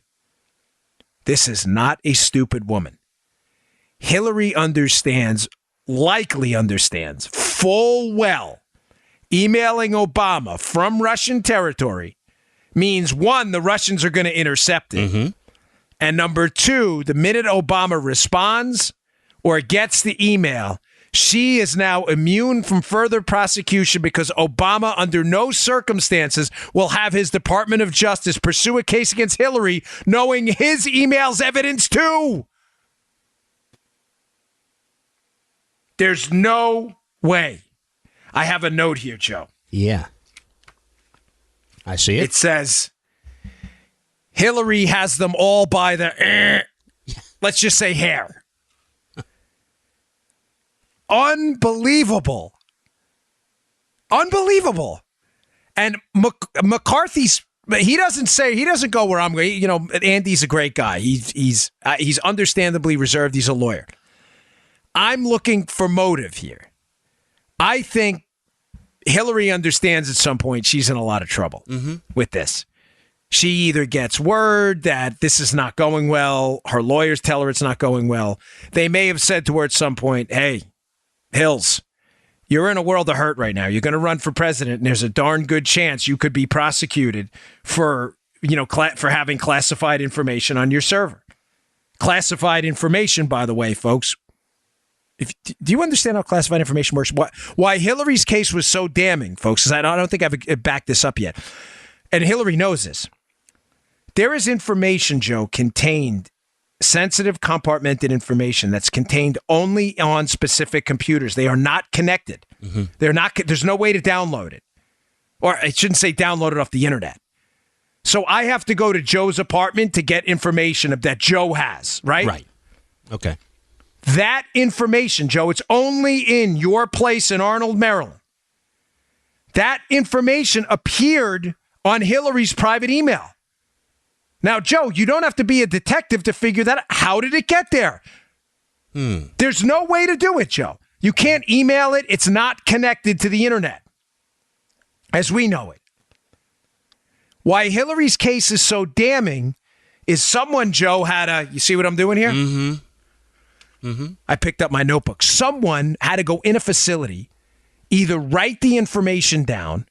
This is not a stupid woman. Hillary likely understands full well emailing Obama from Russian territory means, one, the Russians are going to intercept it. Mm-hmm. And number two, the minute Obama responds or gets the email, she is now immune from further prosecution because Obama, under no circumstances, will have his Department of Justice pursue a case against Hillary, knowing his email's evidence too. There's no way. I have a note here, Joe. Yeah. I see it. It says, Hillary has them all by the, let's just say hair. Unbelievable. Unbelievable. And McCarthy's, he doesn't go where I'm going. You know, Andy's a great guy. He's understandably reserved. He's a lawyer. I'm looking for motive here. I think Hillary understands at some point she's in a lot of trouble with this. She either gets word that this is not going well. Her lawyers tell her it's not going well. They may have said to her at some point, hey, Hills, you're in a world of hurt right now. You're going to run for president, and there's a darn good chance you could be prosecuted for, for having classified information on your server. Classified information, by the way, folks. Do you understand how classified information works? Why Hillary's case was so damning, folks, is I don't think I've backed this up yet. And Hillary knows this. There is information, Joe, contained, sensitive, compartmented information that's contained only on specific computers. They are not connected. Mm-hmm. There's no way to download it. Or I shouldn't say download it off the internet. So I have to go to Joe's apartment to get information that Joe has, right? Right. Okay. That information, Joe, it's only in your place in Arnold, Maryland. That information appeared on Hillary's private email. Now, Joe, you don't have to be a detective to figure that out. How did it get there? There's no way to do it, Joe. You can't email it. It's not connected to the internet, as we know it. Why Hillary's case is so damning is someone, Joe, you see what I'm doing here? Mm-hmm. Mm-hmm. I picked up my notebook. Someone had to go in a facility, either write the information down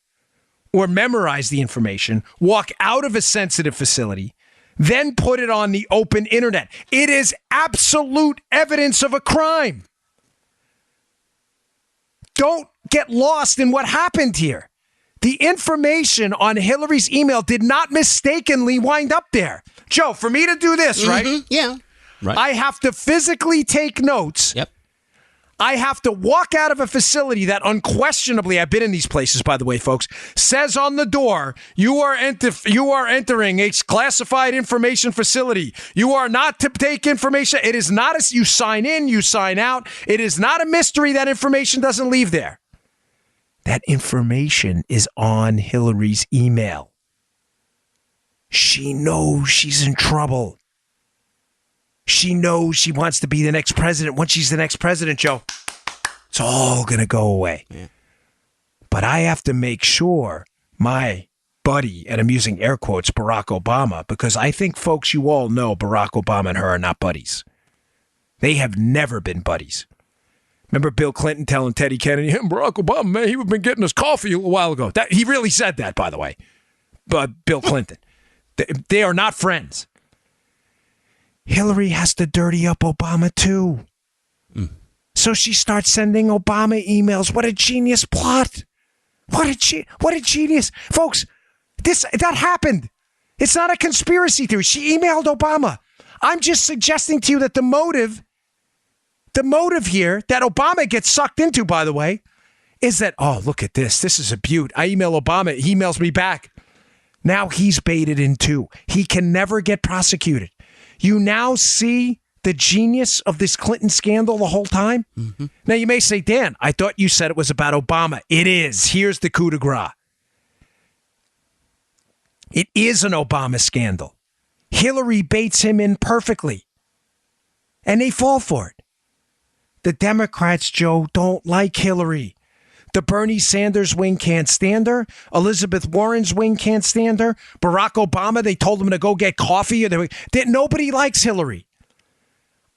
or memorize the information, walk out of a sensitive facility, then put it on the open internet. It is absolute evidence of a crime. Don't get lost in what happened here. The information on Hillary's email did not mistakenly wind up there. Joe, for me to do this, right? Yeah. Right. I have to physically take notes. Yep. I have to walk out of a facility that unquestionably, I've been in these places, by the way, folks, says on the door, you are entering a classified information facility. You are not to take information. It is not you sign in, you sign out. It is not a mystery that information doesn't leave there. That information is on Hillary's email. She knows she's in trouble. She knows she wants to be the next president. Once she's the next president, Joe, it's all going to go away. Yeah. But I have to make sure my buddy, and I'm using air quotes, Barack Obama, because I think, folks, you all know Barack Obama and her are not buddies. They have never been buddies. Remember Bill Clinton telling Teddy Kennedy, Barack Obama, man, he would have been getting us coffee a little while ago. He really said that, by the way. But Bill Clinton. They are not friends. Hillary has to dirty up Obama, too. So she starts sending Obama emails. What a genius plot. What a genius. Folks, that happened. It's not a conspiracy theory. She emailed Obama. I'm just suggesting to you that the motive here that Obama gets sucked into, by the way, is that, oh, look at this. This is a beaut. I email Obama. He emails me back. Now he's baited in too. He can never get prosecuted. You now see the genius of this Clinton scandal the whole time? Mm-hmm. Now you may say, Dan, I thought you said it was about Obama. It is. Here's the coup de grace. It is an Obama scandal. Hillary baits him in perfectly. And they fall for it. The Democrats, Joe, don't like Hillary. The Bernie Sanders wing can't stand her. Elizabeth Warren's wing can't stand her. Barack Obama, they told him to go get coffee. Nobody likes Hillary.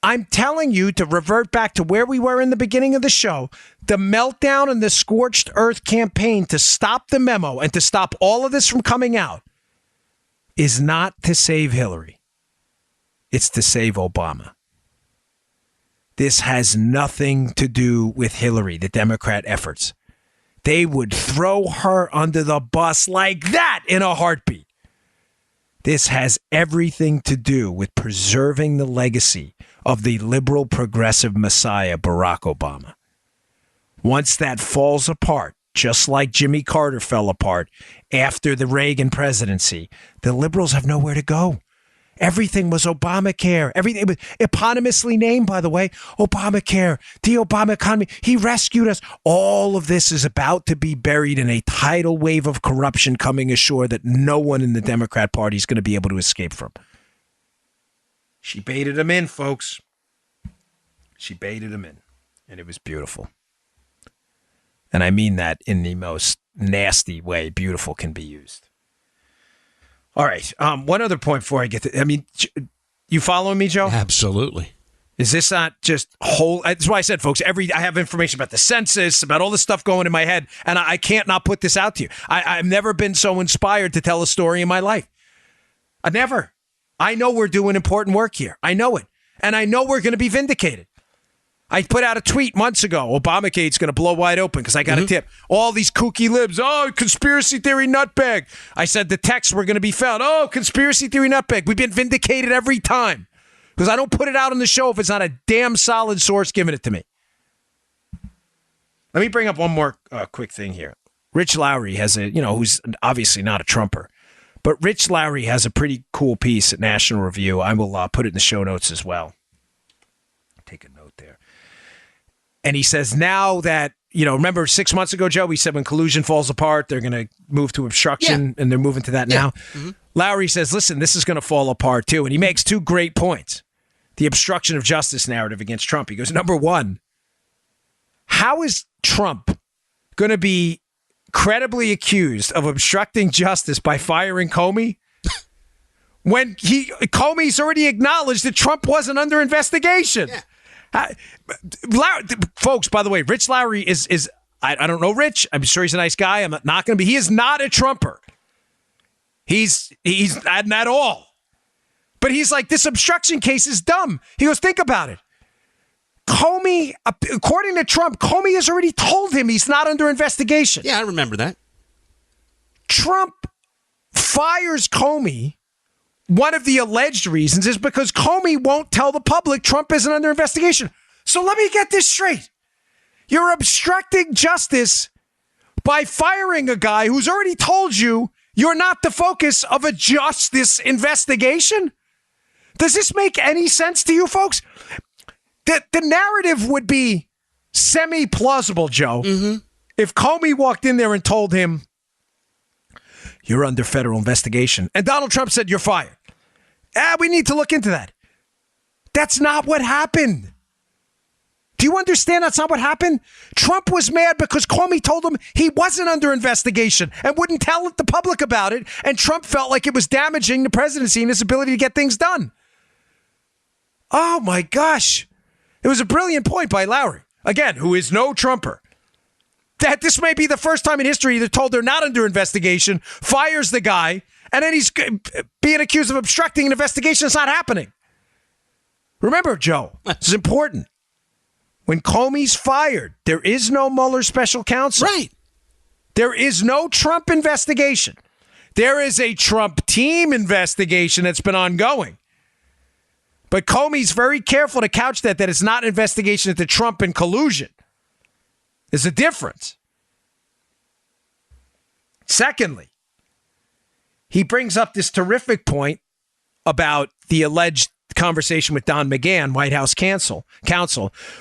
I'm telling you to revert back to where we were in the beginning of the show. The meltdown and the scorched earth campaign to stop the memo and to stop all of this from coming out is not to save Hillary. It's to save Obama. This has nothing to do with Hillary, the Democrat efforts. They would throw her under the bus like that in a heartbeat. This has everything to do with preserving the legacy of the liberal progressive messiah, Barack Obama. Once that falls apart, just like Jimmy Carter fell apart after the Reagan presidency, the liberals have nowhere to go. Everything was Obamacare. Everything was eponymously named, by the way, Obamacare, the Obama economy. He rescued us. All of this is about to be buried in a tidal wave of corruption coming ashore that no one in the Democrat Party is going to be able to escape from. She baited him in, folks. She baited him in. And it was beautiful. And I mean that in the most nasty way beautiful can be used. All right. One other point before I get to, you following me, Joe? Absolutely. Is this not just whole? That's why I said, folks, I have information about the census, about all this stuff going in my head, and I can't not put this out to you. I've never been so inspired to tell a story in my life. Never. I know we're doing important work here. I know it. And I know we're going to be vindicated. I put out a tweet months ago. Obamacade's going to blow wide open because I got a tip. All these kooky libs. Oh, conspiracy theory nutbag. I said the texts were going to be found. Oh, conspiracy theory nutbag. We've been vindicated every time because I don't put it out on the show if it's not a damn solid source giving it to me. Let me bring up one more quick thing here. Rich Lowry has who's obviously not a Trumper, but Rich Lowry has a pretty cool piece at National Review. I will put it in the show notes as well. Take a note there. And he says now that, remember 6 months ago, Joe, we said when collusion falls apart, they're going to move to obstruction, and they're moving to that now. Mm-hmm. Lowry says, listen, this is going to fall apart too. And he makes two great points. The obstruction of justice narrative against Trump. He goes, number one, how is Trump going to be credibly accused of obstructing justice by firing Comey when Comey's already acknowledged that Trump wasn't under investigation? Yeah. Folks, by the way, Rich Lowry is I don't know Rich. I'm sure he's a nice guy. I'm not going to be. He is not a Trumper. He's not at all. But he's like, this obstruction case is dumb. He goes, think about it. Comey, according to Trump, Comey has already told him he's not under investigation. Yeah, I remember that. Trump fires Comey. One of the alleged reasons is because Comey won't tell the public Trump isn't under investigation. So let me get this straight. You're obstructing justice by firing a guy who's already told you you're not the focus of a justice investigation? Does this make any sense to you folks? The narrative would be semi-plausible, Joe, if Comey walked in there and told him, you're under federal investigation. And Donald Trump said, you're fired. We need to look into that. That's not what happened. Do you understand that's not what happened? Trump was mad because Comey told him he wasn't under investigation and wouldn't tell the public about it. And Trump felt like it was damaging the presidency and his ability to get things done. Oh, my gosh. It was a brilliant point by Lowry, again, who is no Trumper, that this may be the first time in history they're told they're not under investigation, fires the guy, and then he's being accused of obstructing an investigation that's not happening. Remember, Joe, this is important. When Comey's fired, there is no Mueller special counsel. Right. There is no Trump investigation. There is a Trump team investigation that's been ongoing. But Comey's very careful to couch that it's not an investigation into Trump and collusion. There's a difference. Secondly, he brings up this terrific point about the alleged conversation with Don McGahn, White House counsel,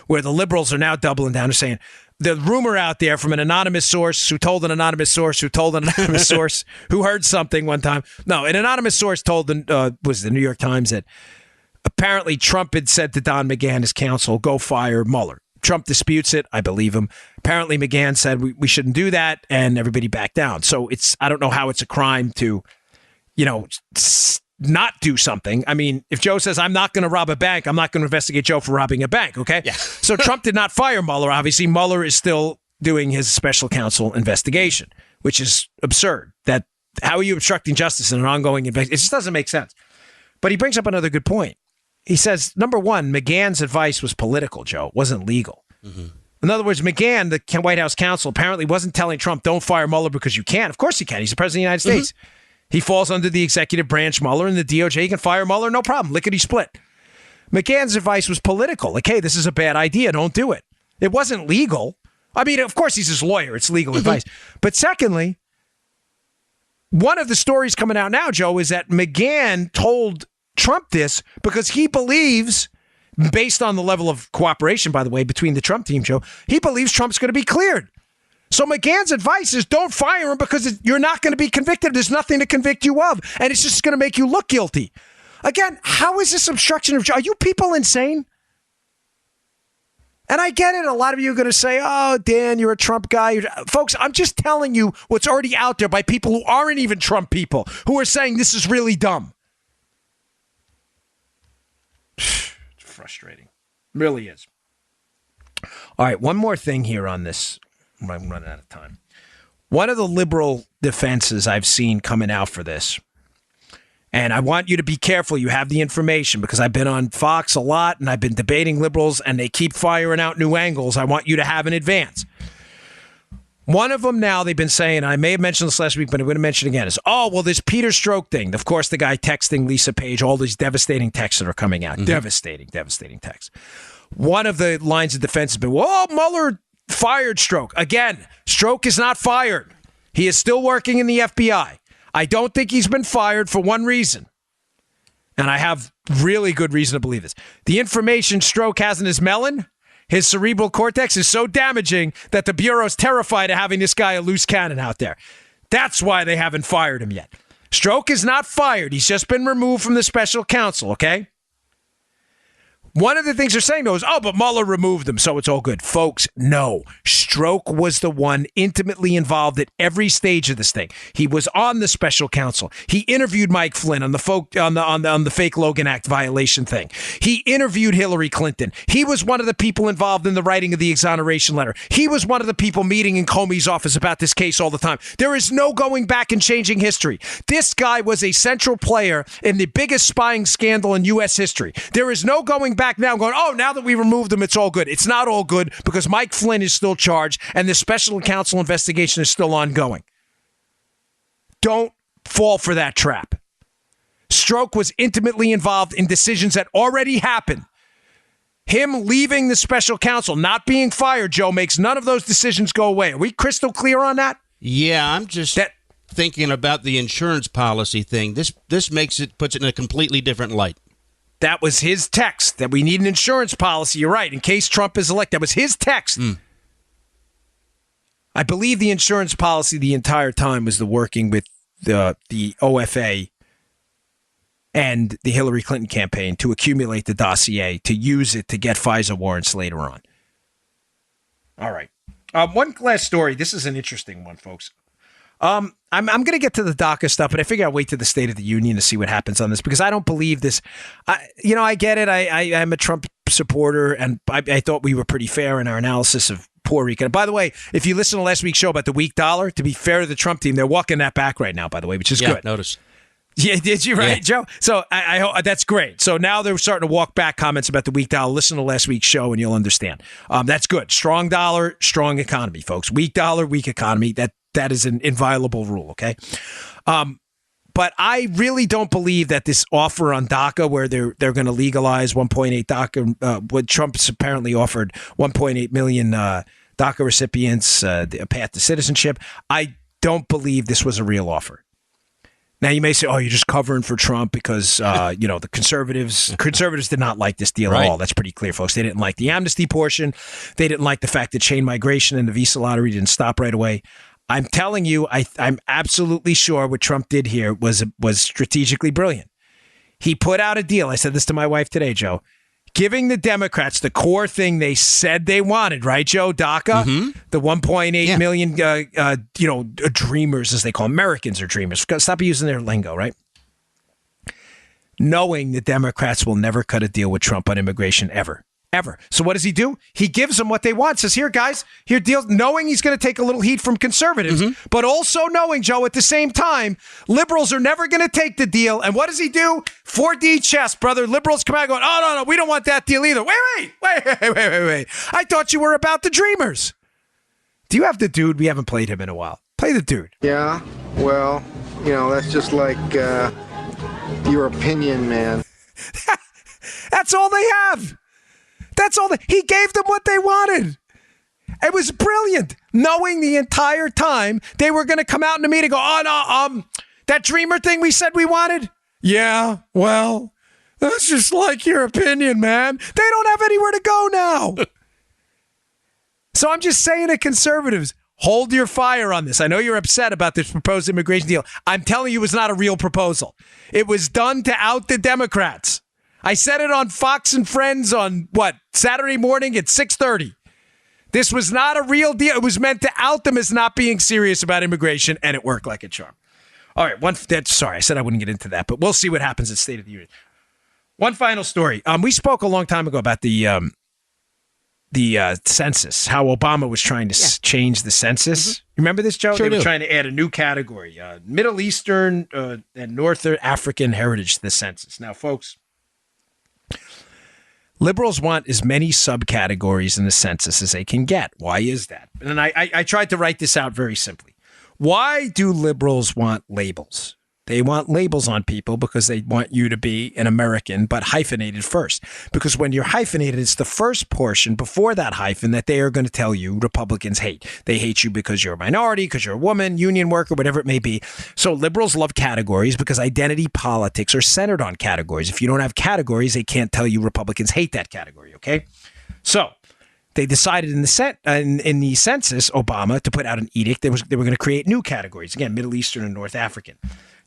where the liberals are now doubling down and saying the rumor out there from an anonymous source who told an anonymous source who told an anonymous source who heard something one time. No, an anonymous source told was the New York Times that apparently Trump had said to Don McGahn, his counsel, go fire Mueller. Trump disputes it. I believe him. Apparently McGahn said we shouldn't do that, and everybody backed down. So I don't know how it's a crime to, not do something. I mean, if Joe says, I'm not going to rob a bank, I'm not going to investigate Joe for robbing a bank, okay? Yeah. So Trump did not fire Mueller. Obviously, Mueller is still doing his special counsel investigation, which is absurd. How are you obstructing justice in an ongoing investigation? It just doesn't make sense. But he brings up another good point. He says, number one, McGahn's advice was political, Joe. It wasn't legal. Mm-hmm. In other words, McGahn, the White House counsel, apparently wasn't telling Trump, don't fire Mueller because you can. Of course he can. He's the president of the United States. He falls under the executive branch, Mueller, and the DOJ. He can fire Mueller, no problem. Lickety split. McGahn's advice was political. Like, hey, this is a bad idea. Don't do it. It wasn't legal. I mean, of course, he's his lawyer. It's legal advice. But secondly, one of the stories coming out now, Joe, is that McGahn told Trump this because he believes, based on the level of cooperation, by the way, between the Trump team, Joe, he believes Trump's going to be cleared. So McGahn's advice is don't fire him because you're not going to be convicted. There's nothing to convict you of. And it's just going to make you look guilty. Again, how is this obstruction of justice? Are you people insane? And I get it. A lot of you are going to say, oh, Dan, you're a Trump guy. Folks, I'm just telling you what's already out there by people who aren't even Trump people, who are saying this is really dumb. It's frustrating. It really is. All right, one more thing here on this. I'm running out of time. One of the liberal defenses I've seen coming out for this, and I want you to be careful you have the information because I've been on Fox a lot and I've been debating liberals and they keep firing out new angles I want you to have in advance. One of them now they've been saying, and I may have mentioned this last week, but I'm going to mention it again, is, this Peter Strzok thing. Of course, the guy texting Lisa Page, all these devastating texts that are coming out. Mm-hmm. Devastating texts. One of the lines of defense has been, Mueller fired Strzok. Again, Strzok is not fired. He is still working in the FBI. I don't think he's been fired for one reason. And I have really good reason to believe this. The information Strzok has in his melon, his cerebral cortex, is so damaging that the Bureau's terrified of having this guy a loose cannon out there. That's why they haven't fired him yet. Strzok is not fired. He's just been removed from the special counsel, okay? One of the things they're saying, though, is, but Mueller removed them, so it's all good. Folks, no. Strzok was the one intimately involved at every stage of this thing. He was on the special counsel. He interviewed Mike Flynn on the fake Logan Act violation thing. He interviewed Hillary Clinton. He was one of the people involved in the writing of the exoneration letter. He was one of the people meeting in Comey's office about this case all the time. There is no going back and changing history. This guy was a central player in the biggest spying scandal in U.S. history. There is no going back now going, now that we removed him, it's all good. It's not all good because Mike Flynn is still charged and the special counsel investigation is still ongoing. Don't fall for that trap. Strzok was intimately involved in decisions that already happened. Him leaving the special counsel, not being fired, Joe, makes none of those decisions go away. Are we crystal clear on that? Yeah, I'm just thinking about the insurance policy thing. This puts it in a completely different light. That was his text, that we need an insurance policy. You're right. In case Trump is elected. That was his text. I believe the insurance policy the entire time was the working with the OFA and the Hillary Clinton campaign to accumulate the dossier, to use it to get FISA warrants later on. All right. One last story. This is an interesting one, folks. I'm going to get to the DACA stuff, but I figure I'll wait to the State of the Union to see what happens on this because I don't believe this. I get it. I'm a Trump supporter, and I thought we were pretty fair in our analysis of Puerto Rico. And by the way, if you listen to last week's show about the weak dollar, to be fair to the Trump team, they're walking that back right now, by the way, which is good. Notice. Yeah, did you, right, Joe? So I that's great. So now they're starting to walk back comments about the weak dollar. Listen to last week's show and you'll understand. That's good. Strong dollar, strong economy, folks. Weak dollar, weak economy. That is an inviolable rule, okay? But I really don't believe that this offer on DACA, where they're going to legalize 1.8 DACA, what Trump's apparently offered 1.8 million DACA recipients a path to citizenship. I don't believe this was a real offer. Now, you may say, oh, you're just covering for Trump because, the conservatives did not like this deal at all. That's pretty clear, folks. They didn't like the amnesty portion. They didn't like the fact that chain migration and the visa lottery didn't stop right away. I'm telling you, I'm absolutely sure what Trump did here was strategically brilliant. He put out a deal. I said this to my wife today, Joe. Giving the Democrats the core thing they said they wanted, right, Joe? DACA, the 1.8 million, dreamers, as they call them. Americans are dreamers. Stop using their lingo, right? Knowing the Democrats will never cut a deal with Trump on immigration ever. So what does he do? He gives them what they want. Says, here, guys, here, deal. Knowing he's going to take a little heat from conservatives, but also knowing, Joe, at the same time, liberals are never going to take the deal. And what does he do? 4D chess, brother. Liberals come out going, oh, no, we don't want that deal either. Wait. I thought you were about the dreamers. Do you have the dude? We haven't played him in a while. Play the dude. Yeah, well, that's just like your opinion, man. That's all they have. He gave them what they wanted. It was brilliant, knowing the entire time they were going to come out in the meeting and go, oh, no, that dreamer thing we said we wanted? Yeah, well, that's just like your opinion, man. They don't have anywhere to go now. So I'm just saying to conservatives, hold your fire on this. I know you're upset about this proposed immigration deal. I'm telling you, it was not a real proposal. It was done to out the Democrats. I said it on Fox and Friends on, Saturday morning at 6:30. This was not a real deal. It was meant to out them as not being serious about immigration, and it worked like a charm. All right, sorry, I said I wouldn't get into that, but we'll see what happens at State of the Union. One final story. We spoke a long time ago about the census, how Obama was trying to change the census. Remember this, Joe? Sure They were do. trying to add a new category, Middle Eastern and North African heritage to the census. Now, folks, liberals want as many subcategories in the census as they can get. Why is that? And I tried to write this out very simply. Why do liberals want labels? They want labels on people because they want you to be an American, but hyphenated first. Because when you're hyphenated, it's the first portion before that hyphen that they are going to tell you Republicans hate. They hate you because you're a minority, because you're a woman, union worker, whatever it may be. So liberals love categories because identity politics are centered on categories. If you don't have categories, they can't tell you Republicans hate that category, okay? So they decided in the census, Obama, to put out an edict. They were going to create new categories. Again, Middle Eastern and North African.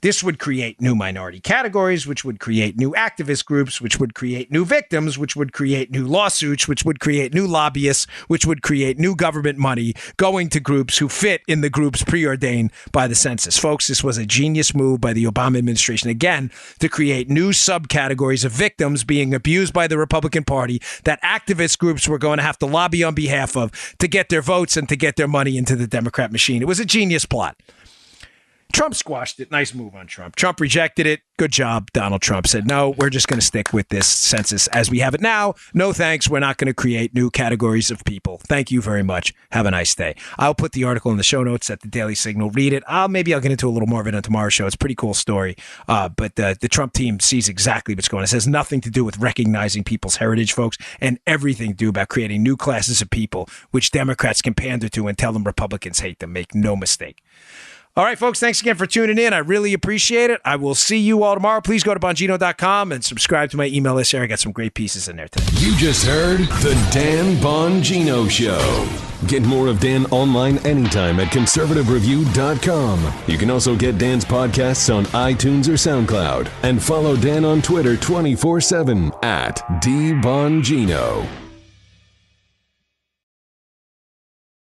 This would create new minority categories, which would create new activist groups, which would create new victims, which would create new lawsuits, which would create new lobbyists, which would create new government money going to groups who fit in the groups preordained by the census. Folks, this was a genius move by the Obama administration, again, to create new subcategories of victims being abused by the Republican Party that activist groups were going to have to lobby on behalf of to get their votes and to get their money into the Democrat machine. It was a genius plot. Trump squashed it. Nice move on Trump. Trump rejected it. Good job. Donald Trump said, no, we're just going to stick with this census as we have it now. No thanks. We're not going to create new categories of people. Thank you very much. Have a nice day. I'll put the article in the show notes at the Daily Signal. Read it. Maybe I'll get into a little more of it on tomorrow's show. It's a pretty cool story. But the Trump team sees exactly what's going on. It has nothing to do with recognizing people's heritage, folks, and everything to do about creating new classes of people, which Democrats can pander to and tell them Republicans hate them. Make no mistake. All right, folks, thanks again for tuning in. I really appreciate it. I will see you all tomorrow. Please go to Bongino.com and subscribe to my email list here. I got some great pieces in there today. You just heard The Dan Bongino Show. Get more of Dan online anytime at conservativereview.com. You can also get Dan's podcasts on iTunes or SoundCloud. And follow Dan on Twitter 24/7 at DBongino.